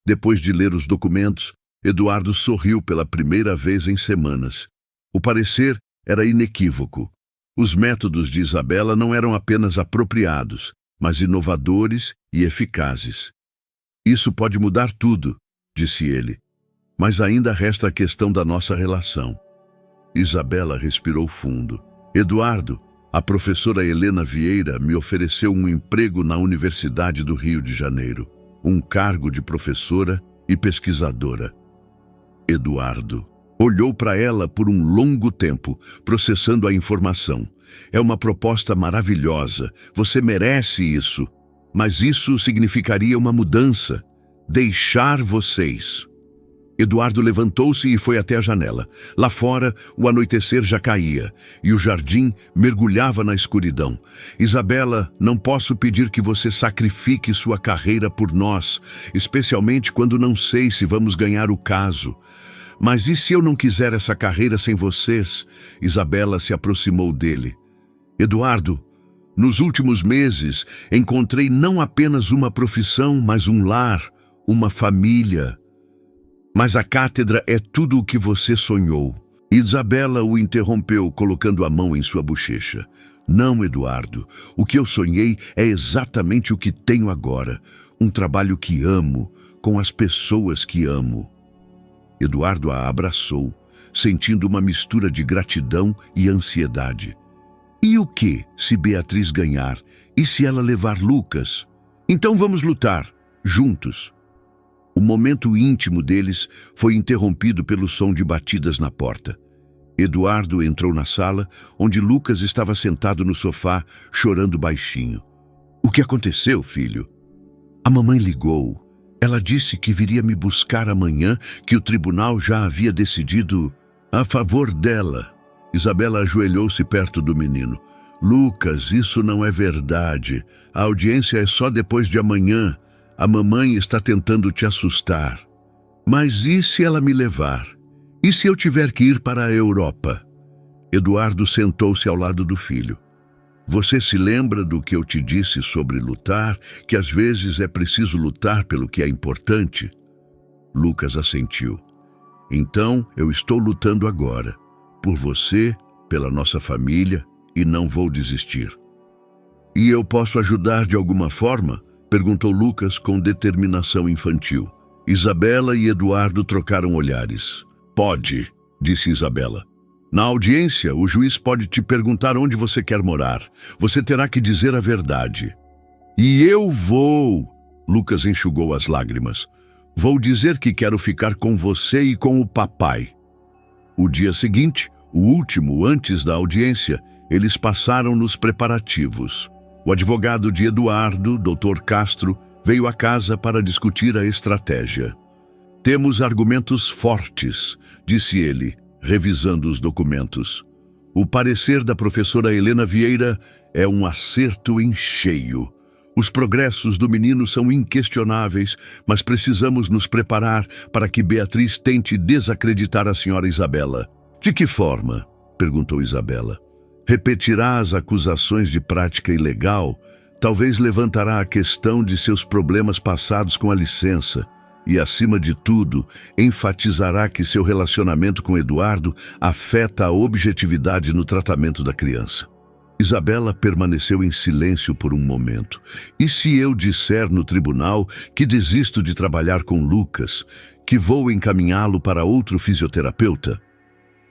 Depois de ler os documentos, Eduardo sorriu pela primeira vez em semanas. O parecer era inequívoco. Os métodos de Isabela não eram apenas apropriados, mas inovadores e eficazes. Isso pode mudar tudo, disse ele, mas ainda resta a questão da nossa relação. Isabela respirou fundo. Eduardo, a professora Helena Vieira me ofereceu um emprego na Universidade do Rio de Janeiro, um cargo de professora e pesquisadora. Eduardo olhou para ela por um longo tempo, processando a informação. É uma proposta maravilhosa. Você merece isso. Mas isso significaria uma mudança. Deixar vocês. Eduardo levantou-se e foi até a janela. Lá fora, o anoitecer já caía, e o jardim mergulhava na escuridão. Isabela, não posso pedir que você sacrifique sua carreira por nós, especialmente quando não sei se vamos ganhar o caso. Mas e se eu não quiser essa carreira sem vocês? Isabela se aproximou dele. Eduardo, nos últimos meses, encontrei não apenas uma profissão, mas um lar, uma família. Mas a cátedra é tudo o que você sonhou. Isabela o interrompeu, colocando a mão em sua bochecha. Não, Eduardo. O que eu sonhei é exatamente o que tenho agora. Um trabalho que amo, com as pessoas que amo. Eduardo a abraçou, sentindo uma mistura de gratidão e ansiedade. E o que, se Beatriz ganhar? E se ela levar Lucas? Então vamos lutar, juntos. O momento íntimo deles foi interrompido pelo som de batidas na porta. Eduardo entrou na sala, onde Lucas estava sentado no sofá, chorando baixinho. O que aconteceu, filho? A mamãe ligou. Ela disse que viria me buscar amanhã, que o tribunal já havia decidido a favor dela. Isabela ajoelhou-se perto do menino. Lucas, isso não é verdade. A audiência é só depois de amanhã. A mamãe está tentando te assustar. Mas e se ela me levar? E se eu tiver que ir para a Europa? Eduardo sentou-se ao lado do filho. Você se lembra do que eu te disse sobre lutar, que às vezes é preciso lutar pelo que é importante? Lucas assentiu. Então eu estou lutando agora, por você, pela nossa família, e não vou desistir. E eu posso ajudar de alguma forma? Perguntou Lucas com determinação infantil. Isabela e Eduardo trocaram olhares. Pode, disse Isabela. Na audiência, o juiz pode te perguntar onde você quer morar. Você terá que dizer a verdade. E eu vou... Lucas enxugou as lágrimas. Vou dizer que quero ficar com você e com o papai. O dia seguinte, o último antes da audiência, eles passaram nos preparativos. O advogado de Eduardo, Dr. Castro, veio à casa para discutir a estratégia. Temos argumentos fortes, disse ele, revisando os documentos. O parecer da professora Helena Vieira é um acerto em cheio. Os progressos do menino são inquestionáveis, mas precisamos nos preparar para que Beatriz tente desacreditar a senhora Isabela. De que forma? Perguntou Isabela. Repetirá as acusações de prática ilegal, talvez levantará a questão de seus problemas passados com a licença e, acima de tudo, enfatizará que seu relacionamento com Eduardo afeta a objetividade no tratamento da criança. Isabela permaneceu em silêncio por um momento. E se eu disser no tribunal que desisto de trabalhar com Lucas, que vou encaminhá-lo para outro fisioterapeuta?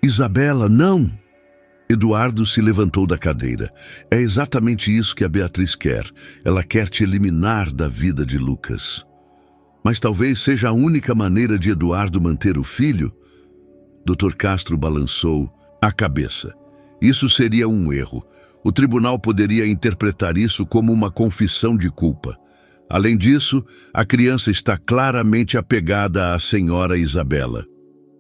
Isabela, não! Eduardo se levantou da cadeira. É exatamente isso que a Beatriz quer. Ela quer te eliminar da vida de Lucas. Mas talvez seja a única maneira de Eduardo manter o filho? Dr. Castro balançou a cabeça. Isso seria um erro. O tribunal poderia interpretar isso como uma confissão de culpa. Além disso, a criança está claramente apegada à senhora Isabela.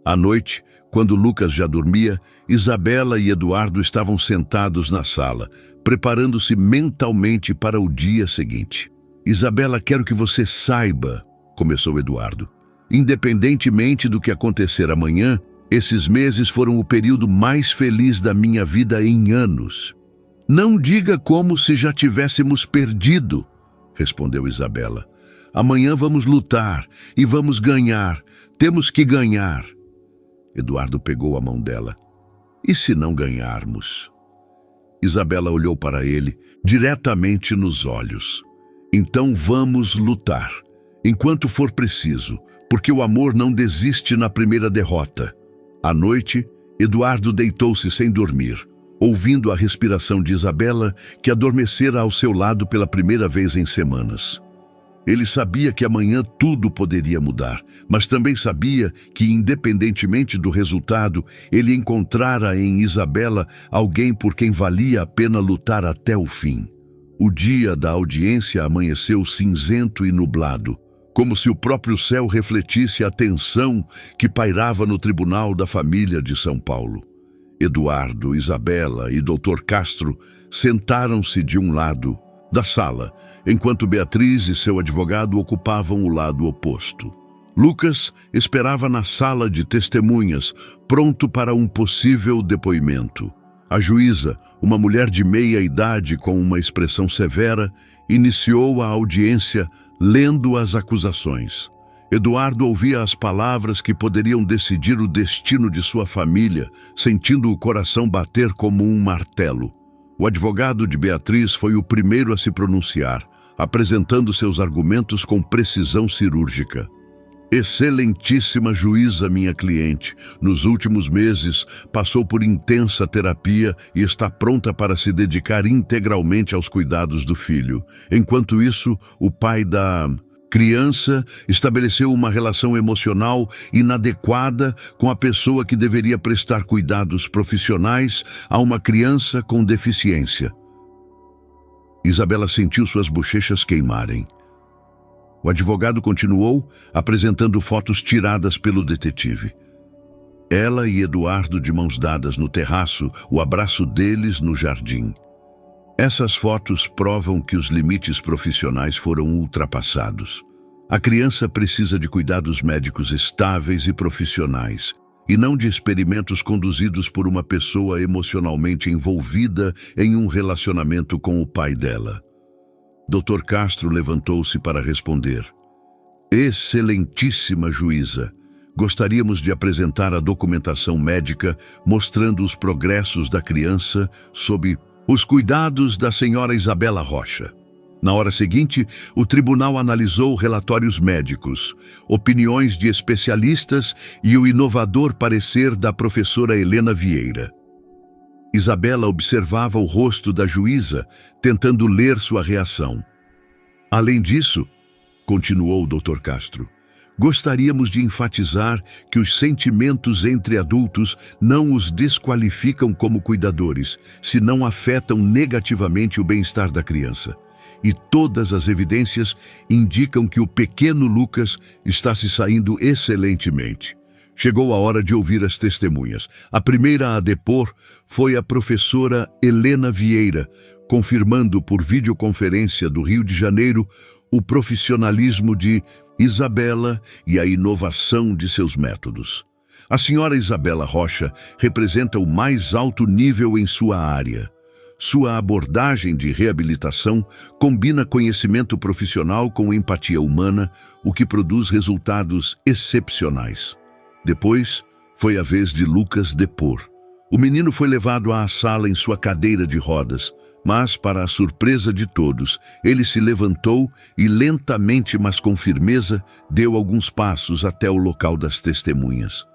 À noite, quando Lucas já dormia, Isabela e Eduardo estavam sentados na sala, preparando-se mentalmente para o dia seguinte. Isabela, quero que você saiba, começou Eduardo. Independentemente do que acontecer amanhã, esses meses foram o período mais feliz da minha vida em anos. Não diga como se já tivéssemos perdido, respondeu Isabela. Amanhã vamos lutar e vamos ganhar. Temos que ganhar. Eduardo pegou a mão dela. E se não ganharmos? Isabela olhou para ele diretamente nos olhos. Então vamos lutar, enquanto for preciso, porque o amor não desiste na primeira derrota. À noite, Eduardo deitou-se sem dormir, ouvindo a respiração de Isabela, que adormecera ao seu lado pela primeira vez em semanas. Ele sabia que amanhã tudo poderia mudar, mas também sabia que, independentemente do resultado, ele encontrara em Isabela alguém por quem valia a pena lutar até o fim. O dia da audiência amanheceu cinzento e nublado, como se o próprio céu refletisse a tensão que pairava no tribunal da família de São Paulo. Eduardo, Isabela e Dr. Castro sentaram-se de um lado da sala, enquanto Beatriz e seu advogado ocupavam o lado oposto. Lucas esperava na sala de testemunhas, pronto para um possível depoimento. A juíza, uma mulher de meia idade com uma expressão severa, iniciou a audiência lendo as acusações. Eduardo ouvia as palavras que poderiam decidir o destino de sua família, sentindo o coração bater como um martelo. O advogado de Beatriz foi o primeiro a se pronunciar, apresentando seus argumentos com precisão cirúrgica. Excelentíssima juíza, minha cliente, nos últimos meses passou por intensa terapia e está pronta para se dedicar integralmente aos cuidados do filho. Enquanto isso, o pai da criança estabeleceu uma relação emocional inadequada com a pessoa que deveria prestar cuidados profissionais a uma criança com deficiência. Isabela sentiu suas bochechas queimarem. O advogado continuou, apresentando fotos tiradas pelo detetive. Ela e Eduardo de mãos dadas no terraço, o abraço deles no jardim. Essas fotos provam que os limites profissionais foram ultrapassados. A criança precisa de cuidados médicos estáveis e profissionais, e não de experimentos conduzidos por uma pessoa emocionalmente envolvida em um relacionamento com o pai dela. Dr. Castro levantou-se para responder. Excelentíssima juíza, gostaríamos de apresentar a documentação médica mostrando os progressos da criança sob os cuidados da senhora Isabela Rocha. Na hora seguinte, o tribunal analisou relatórios médicos, opiniões de especialistas e o inovador parecer da professora Helena Vieira. Isabela observava o rosto da juíza, tentando ler sua reação. Além disso, continuou o Dr. Castro, gostaríamos de enfatizar que os sentimentos entre adultos não os desqualificam como cuidadores, se não afetam negativamente o bem-estar da criança. E todas as evidências indicam que o pequeno Lucas está se saindo excelentemente. Chegou a hora de ouvir as testemunhas. A primeira a depor foi a professora Helena Vieira, confirmando por videoconferência do Rio de Janeiro o profissionalismo de Isabela e a inovação de seus métodos. A senhora Isabela Rocha representa o mais alto nível em sua área. Sua abordagem de reabilitação combina conhecimento profissional com empatia humana, o que produz resultados excepcionais. Depois, foi a vez de Lucas depor. O menino foi levado à sala em sua cadeira de rodas, mas, para a surpresa de todos, ele se levantou e lentamente, mas com firmeza, deu alguns passos até o local das testemunhas.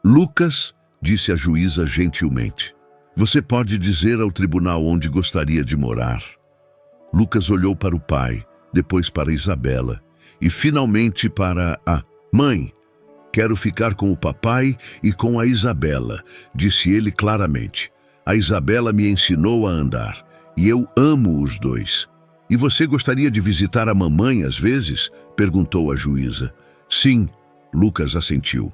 Lucas, disse a juíza gentilmente, você pode dizer ao tribunal onde gostaria de morar? Lucas olhou para o pai, depois para Isabela e finalmente para a mãe. Quero ficar com o papai e com a Isabela, disse ele claramente. A Isabela me ensinou a andar e eu amo os dois. E você gostaria de visitar a mamãe às vezes? Perguntou a juíza. Sim, Lucas assentiu.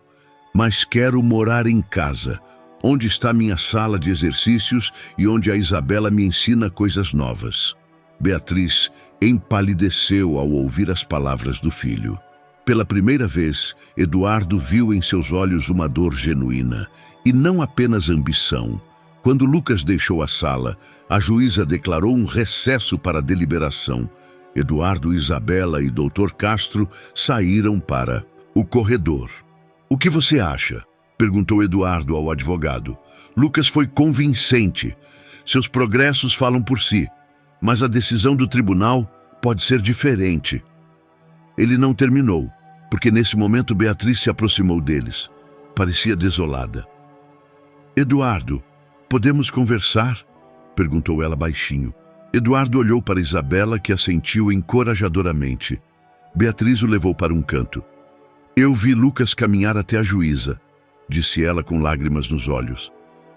Mas quero morar em casa, onde está minha sala de exercícios e onde a Isabela me ensina coisas novas. Beatriz empalideceu ao ouvir as palavras do filho. Pela primeira vez, Eduardo viu em seus olhos uma dor genuína, e não apenas ambição. Quando Lucas deixou a sala, a juíza declarou um recesso para a deliberação. Eduardo, Isabela e Dr. Castro saíram para o corredor. O que você acha? Perguntou Eduardo ao advogado. Lucas foi convincente. Seus progressos falam por si, mas a decisão do tribunal pode ser diferente. Ele não terminou, porque nesse momento Beatriz se aproximou deles. Parecia desolada. Eduardo, podemos conversar? Perguntou ela baixinho. Eduardo olhou para Isabela, que assentiu encorajadoramente. Beatriz o levou para um canto. Eu vi Lucas caminhar até a juíza, disse ela com lágrimas nos olhos.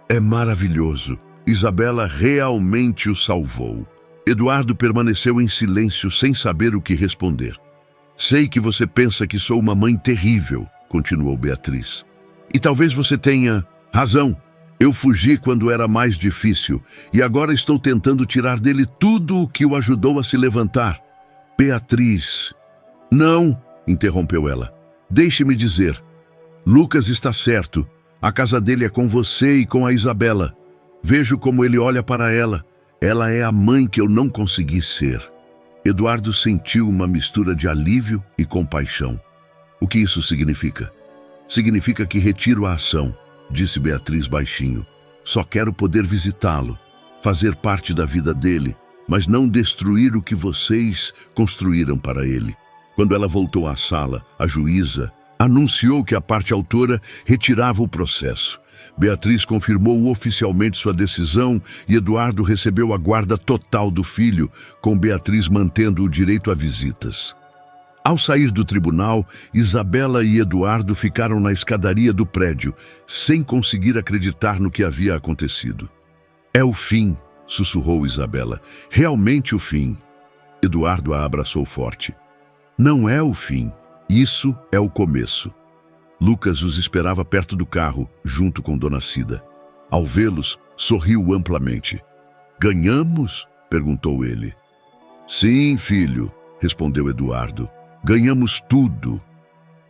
É maravilhoso. Isabela realmente o salvou. Eduardo permaneceu em silêncio sem saber o que responder. Sei que você pensa que sou uma mãe terrível, continuou Beatriz. E talvez você tenha razão. Eu fugi quando era mais difícil e agora estou tentando tirar dele tudo o que o ajudou a se levantar. Beatriz. Não, interrompeu ela. Deixe-me dizer. Lucas está certo. A casa dele é com você e com a Isabela. Vejo como ele olha para ela. Ela é a mãe que eu não consegui ser. Eduardo sentiu uma mistura de alívio e compaixão. O que isso significa? Significa que retiro a ação, disse Beatriz baixinho. Só quero poder visitá-lo, fazer parte da vida dele, mas não destruir o que vocês construíram para ele. Quando ela voltou à sala, a juíza anunciou que a parte autora retirava o processo. Beatriz confirmou oficialmente sua decisão e Eduardo recebeu a guarda total do filho, com Beatriz mantendo o direito a visitas. Ao sair do tribunal, Isabela e Eduardo ficaram na escadaria do prédio, sem conseguir acreditar no que havia acontecido. É o fim, sussurrou Isabela. Realmente o fim. Eduardo a abraçou forte. Não é o fim. Isso é o começo. Lucas os esperava perto do carro, junto com Dona Cida. Ao vê-los, sorriu amplamente. Ganhamos? Perguntou ele. Sim, filho, respondeu Eduardo. Ganhamos tudo.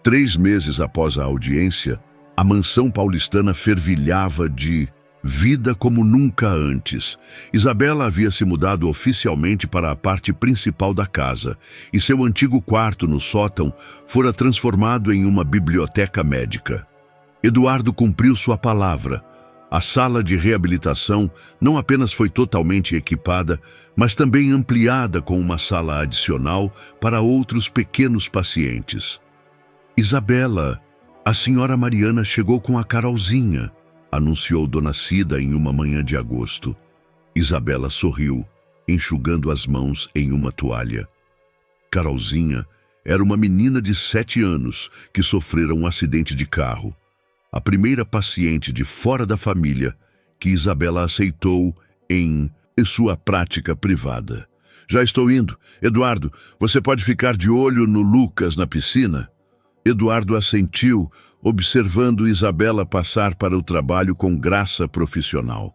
3 meses após a audiência, a mansão paulistana fervilhava de vida como nunca antes. Isabela havia se mudado oficialmente para a parte principal da casa e seu antigo quarto no sótão fora transformado em uma biblioteca médica. Eduardo cumpriu sua palavra. A sala de reabilitação não apenas foi totalmente equipada, mas também ampliada com uma sala adicional para outros pequenos pacientes. Isabela, a senhora Mariana chegou com a Carolzinha, anunciou Dona Cida em uma manhã de agosto. Isabela sorriu, enxugando as mãos em uma toalha. Carolzinha era uma menina de 7 anos que sofrera um acidente de carro. A primeira paciente de fora da família que Isabela aceitou em sua prática privada. Já estou indo. Eduardo, você pode ficar de olho no Lucas na piscina? Eduardo assentiu, observando Isabela passar para o trabalho com graça profissional.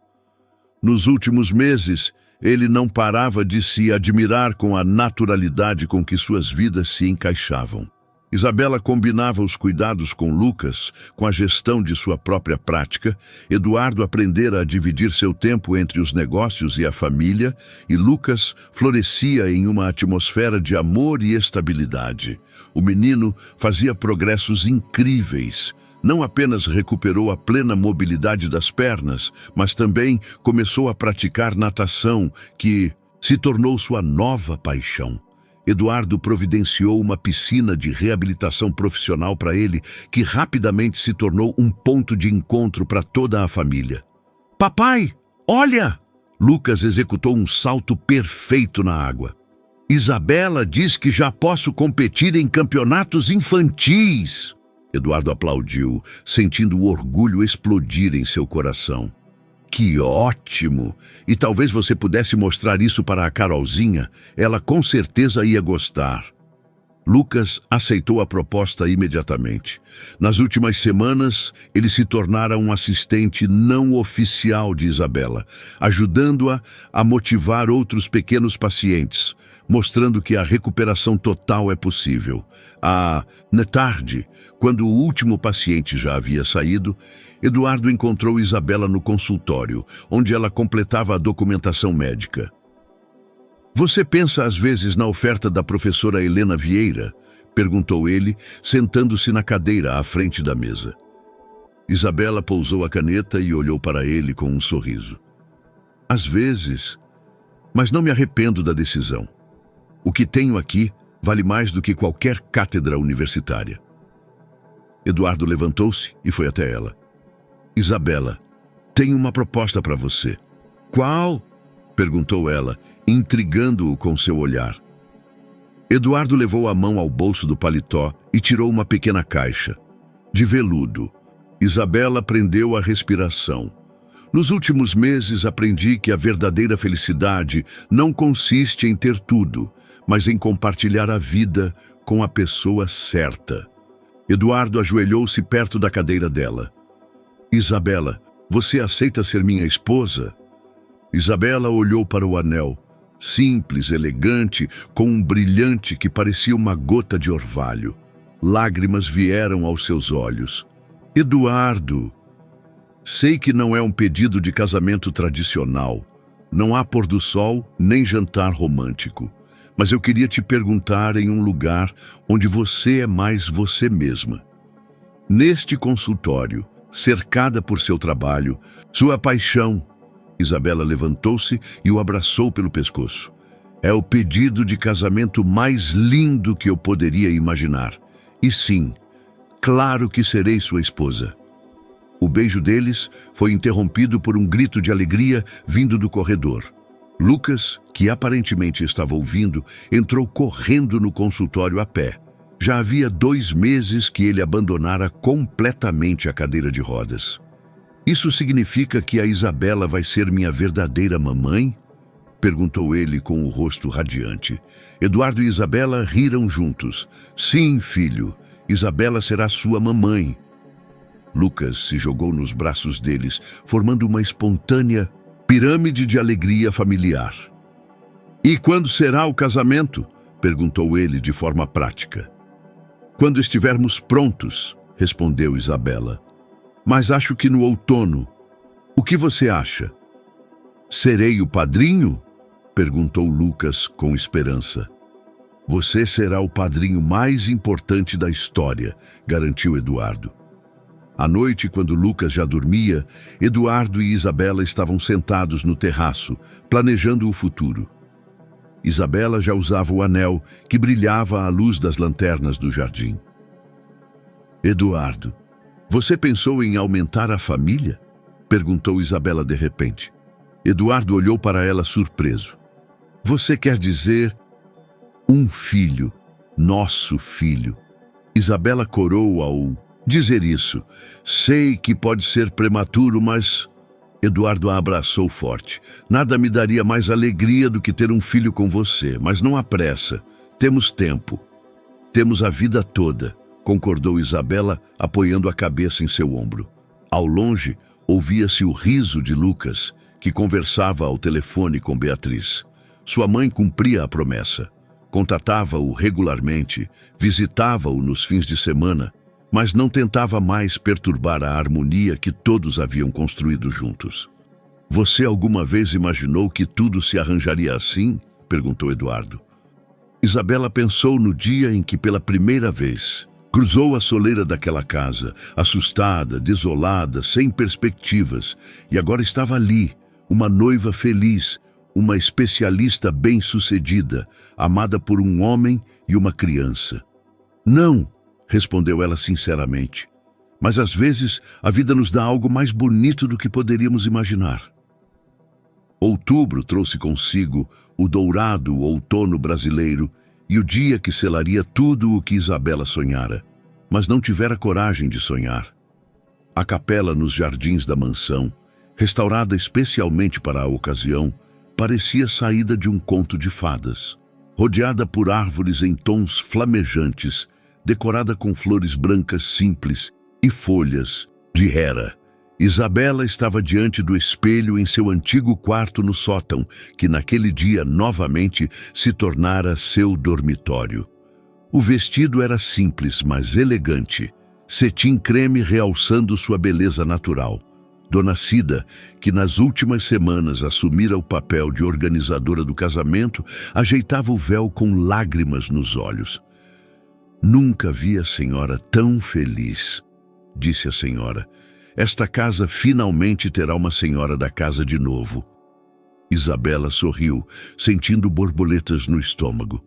Nos últimos meses, ele não parava de se admirar com a naturalidade com que suas vidas se encaixavam. Isabela combinava os cuidados com Lucas, com a gestão de sua própria prática. Eduardo aprendera a dividir seu tempo entre os negócios e a família, e Lucas florescia em uma atmosfera de amor e estabilidade. O menino fazia progressos incríveis. Não apenas recuperou a plena mobilidade das pernas, mas também começou a praticar natação, que se tornou sua nova paixão. Eduardo providenciou uma piscina de reabilitação profissional para ele, que rapidamente se tornou um ponto de encontro para toda a família. Papai, olha! Lucas executou um salto perfeito na água. Isabela diz que já posso competir em campeonatos infantis. Eduardo aplaudiu, sentindo o orgulho explodir em seu coração. Que ótimo! E talvez você pudesse mostrar isso para a Carolzinha. Ela com certeza ia gostar. Lucas aceitou a proposta imediatamente. Nas últimas semanas, ele se tornara um assistente não oficial de Isabela, ajudando-a a motivar outros pequenos pacientes, mostrando que a recuperação total é possível. Na tarde, quando o último paciente já havia saído, Eduardo encontrou Isabela no consultório, onde ela completava a documentação médica. Você pensa às vezes na oferta da professora Helena Vieira? Perguntou ele, sentando-se na cadeira à frente da mesa. Isabela pousou a caneta e olhou para ele com um sorriso. Às vezes, mas não me arrependo da decisão. O que tenho aqui vale mais do que qualquer cátedra universitária. Eduardo levantou-se e foi até ela. Isabela, tenho uma proposta para você. Qual? Perguntou ela, intrigando-o com seu olhar. Eduardo levou a mão ao bolso do paletó e tirou uma pequena caixa. De veludo. Isabela prendeu a respiração. Nos últimos meses aprendi que a verdadeira felicidade não consiste em ter tudo, mas em compartilhar a vida com a pessoa certa. Eduardo ajoelhou-se perto da cadeira dela. Isabela, você aceita ser minha esposa? Isabela olhou para o anel, simples, elegante, com um brilhante que parecia uma gota de orvalho. Lágrimas vieram aos seus olhos. Eduardo, sei que não é um pedido de casamento tradicional. Não há pôr do sol nem jantar romântico. Mas eu queria te perguntar em um lugar onde você é mais você mesma. Neste consultório, cercada por seu trabalho, sua paixão. Isabela levantou-se e o abraçou pelo pescoço. É o pedido de casamento mais lindo que eu poderia imaginar. E sim, claro que serei sua esposa. O beijo deles foi interrompido por um grito de alegria vindo do corredor. Lucas, que aparentemente estava ouvindo, entrou correndo no consultório a pé. Já havia 2 meses que ele abandonara completamente a cadeira de rodas. Isso significa que a Isabela vai ser minha verdadeira mamãe? Perguntou ele com o rosto radiante. Eduardo e Isabela riram juntos. Sim, filho, Isabela será sua mamãe. Lucas se jogou nos braços deles, formando uma espontânea pirâmide de alegria familiar. E quando será o casamento? Perguntou ele de forma prática. Quando estivermos prontos, respondeu Isabela. Mas acho que no outono. O que você acha? Serei o padrinho? Perguntou Lucas com esperança. Você será o padrinho mais importante da história, garantiu Eduardo. À noite, quando Lucas já dormia, Eduardo e Isabela estavam sentados no terraço, planejando o futuro. Isabela já usava o anel que brilhava à luz das lanternas do jardim. Eduardo, você pensou em aumentar a família? Perguntou Isabela de repente. Eduardo olhou para ela surpreso. Você quer dizer um filho, nosso filho? Isabela corou ao dizer isso. Sei que pode ser prematuro, mas... Eduardo a abraçou forte. Nada me daria mais alegria do que ter um filho com você, mas não há pressa. Temos tempo. Temos a vida toda, concordou Isabela, apoiando a cabeça em seu ombro. Ao longe, ouvia-se o riso de Lucas, que conversava ao telefone com Beatriz. Sua mãe cumpria a promessa. Contatava-o regularmente, visitava-o nos fins de semana, mas não tentava mais perturbar a harmonia que todos haviam construído juntos. Você alguma vez imaginou que tudo se arranjaria assim? Perguntou Eduardo. Isabela pensou no dia em que, pela primeira vez, cruzou a soleira daquela casa, assustada, desolada, sem perspectivas, e agora estava ali, uma noiva feliz, uma especialista bem-sucedida, amada por um homem e uma criança. Não, respondeu ela sinceramente, mas às vezes a vida nos dá algo mais bonito do que poderíamos imaginar. Outubro trouxe consigo o dourado outono brasileiro e o dia que selaria tudo o que Isabela sonhara, mas não tivera coragem de sonhar. A capela nos jardins da mansão, restaurada especialmente para a ocasião, parecia saída de um conto de fadas, rodeada por árvores em tons flamejantes, decorada com flores brancas simples e folhas de Hera. Isabela estava diante do espelho em seu antigo quarto no sótão, que naquele dia novamente se tornara seu dormitório. O vestido era simples, mas elegante, cetim creme realçando sua beleza natural. Dona Cida, que nas últimas semanas assumira o papel de organizadora do casamento, ajeitava o véu com lágrimas nos olhos. Nunca vi a senhora tão feliz, disse a senhora. Esta casa finalmente terá uma senhora da casa de novo. Isabela sorriu, sentindo borboletas no estômago.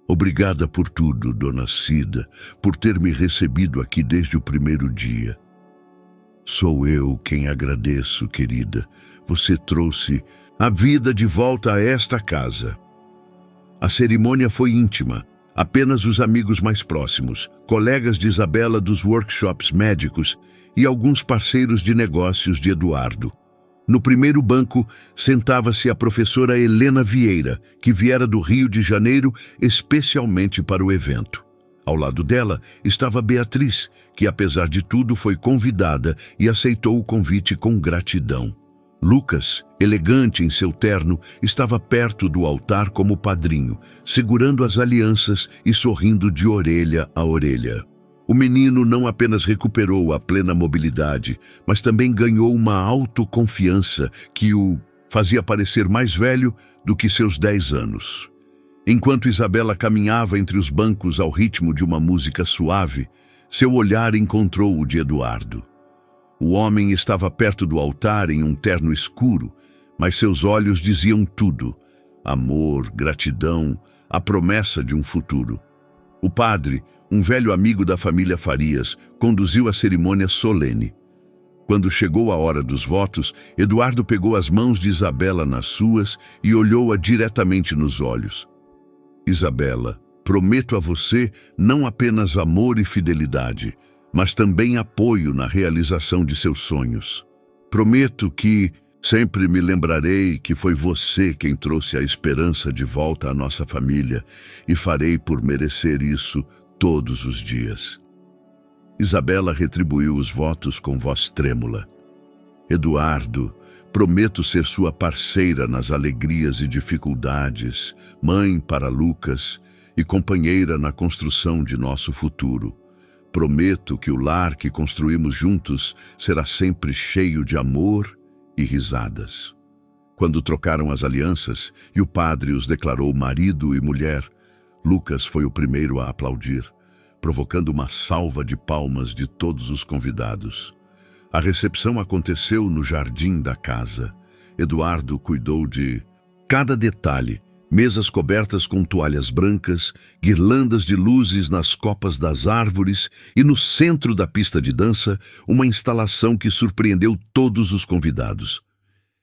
Obrigada por tudo, Dona Cida, por ter me recebido aqui desde o primeiro dia. Sou eu quem agradeço, querida. Você trouxe a vida de volta a esta casa. A cerimônia foi íntima. Apenas os amigos mais próximos, colegas de Isabela dos workshops médicos e alguns parceiros de negócios de Eduardo. No primeiro banco, sentava-se a professora Helena Vieira, que viera do Rio de Janeiro especialmente para o evento. Ao lado dela estava Beatriz, que apesar de tudo foi convidada e aceitou o convite com gratidão. Lucas, elegante em seu terno, estava perto do altar como padrinho, segurando as alianças e sorrindo de orelha a orelha. O menino não apenas recuperou a plena mobilidade, mas também ganhou uma autoconfiança que o fazia parecer mais velho do que seus 10 anos. Enquanto Isabela caminhava entre os bancos ao ritmo de uma música suave, seu olhar encontrou o de Eduardo. O homem estava perto do altar em um terno escuro, mas seus olhos diziam tudo: amor, gratidão, a promessa de um futuro. O padre, um velho amigo da família Farias, conduziu a cerimônia solene. Quando chegou a hora dos votos, Eduardo pegou as mãos de Isabela nas suas e olhou-a diretamente nos olhos. Isabela, prometo a você não apenas amor e fidelidade, mas também apoio na realização de seus sonhos. Prometo que sempre me lembrarei que foi você quem trouxe a esperança de volta à nossa família e farei por merecer isso todos os dias. Isabela retribuiu os votos com voz trêmula. Eduardo, prometo ser sua parceira nas alegrias e dificuldades, mãe para Lucas e companheira na construção de nosso futuro. Prometo que o lar que construímos juntos será sempre cheio de amor e risadas. Quando trocaram as alianças e o padre os declarou marido e mulher, Lucas foi o primeiro a aplaudir, provocando uma salva de palmas de todos os convidados. A recepção aconteceu no jardim da casa. Eduardo cuidou de cada detalhe: mesas cobertas com toalhas brancas, guirlandas de luzes nas copas das árvores e no centro da pista de dança, uma instalação que surpreendeu todos os convidados.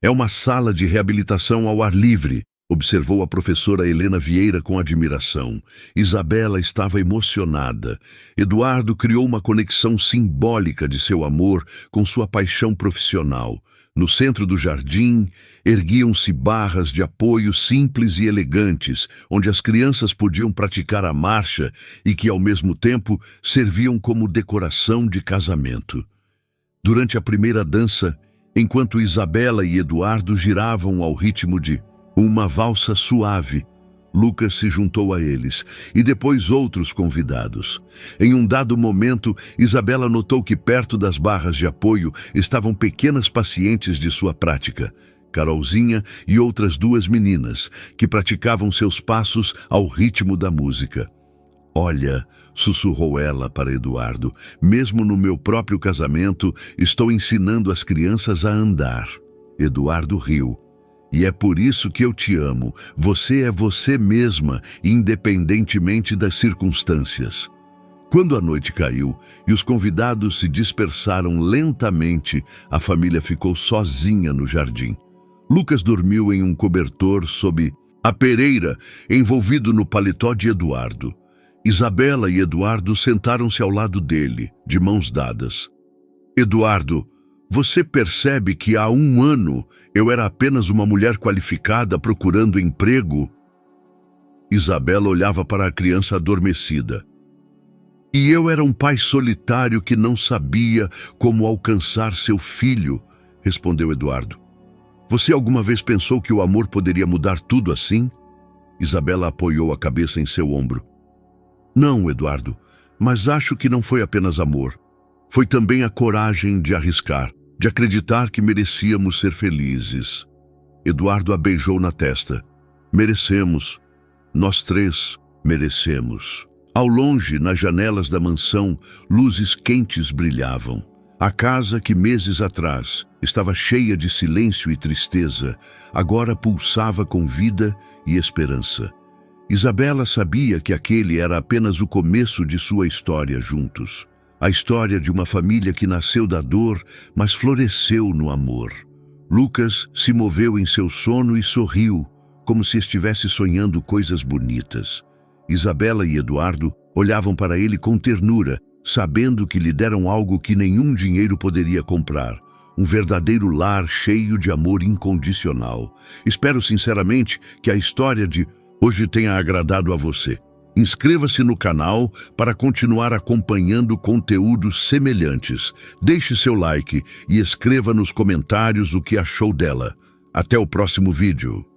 É uma sala de reabilitação ao ar livre, observou a professora Helena Vieira com admiração. Isabela estava emocionada. Eduardo criou uma conexão simbólica de seu amor com sua paixão profissional. No centro do jardim, erguiam-se barras de apoio simples e elegantes, onde as crianças podiam praticar a marcha e que, ao mesmo tempo, serviam como decoração de casamento. Durante a primeira dança, enquanto Isabela e Eduardo giravam ao ritmo de uma valsa suave, Lucas se juntou a eles, e depois outros convidados. Em um dado momento, Isabela notou que perto das barras de apoio estavam pequenas pacientes de sua prática, Carolzinha e outras 2 meninas, que praticavam seus passos ao ritmo da música. Olha, sussurrou ela para Eduardo, mesmo no meu próprio casamento, estou ensinando as crianças a andar. Eduardo riu. E é por isso que eu te amo. Você é você mesma, independentemente das circunstâncias. Quando a noite caiu e os convidados se dispersaram lentamente, a família ficou sozinha no jardim. Lucas dormiu em um cobertor sob a pereira, envolvido no paletó de Eduardo. Isabela e Eduardo sentaram-se ao lado dele, de mãos dadas. Eduardo, você percebe que há 1 ano eu era apenas uma mulher qualificada procurando emprego? Isabela olhava para a criança adormecida. E eu era um pai solitário que não sabia como alcançar seu filho, respondeu Eduardo. Você alguma vez pensou que o amor poderia mudar tudo assim? Isabela apoiou a cabeça em seu ombro. Não, Eduardo, mas acho que não foi apenas amor. Foi também a coragem de arriscar, de acreditar que merecíamos ser felizes. Eduardo a beijou na testa. Merecemos. Nós 3 merecemos. Ao longe, nas janelas da mansão, luzes quentes brilhavam. A casa que meses atrás estava cheia de silêncio e tristeza, agora pulsava com vida e esperança. Isabela sabia que aquele era apenas o começo de sua história juntos. A história de uma família que nasceu da dor, mas floresceu no amor. Lucas se moveu em seu sono e sorriu, como se estivesse sonhando coisas bonitas. Isabela e Eduardo olhavam para ele com ternura, sabendo que lhe deram algo que nenhum dinheiro poderia comprar. Um verdadeiro lar cheio de amor incondicional. Espero sinceramente que a história de hoje tenha agradado a você. Inscreva-se no canal para continuar acompanhando conteúdos semelhantes. Deixe seu like e escreva nos comentários o que achou dela. Até o próximo vídeo.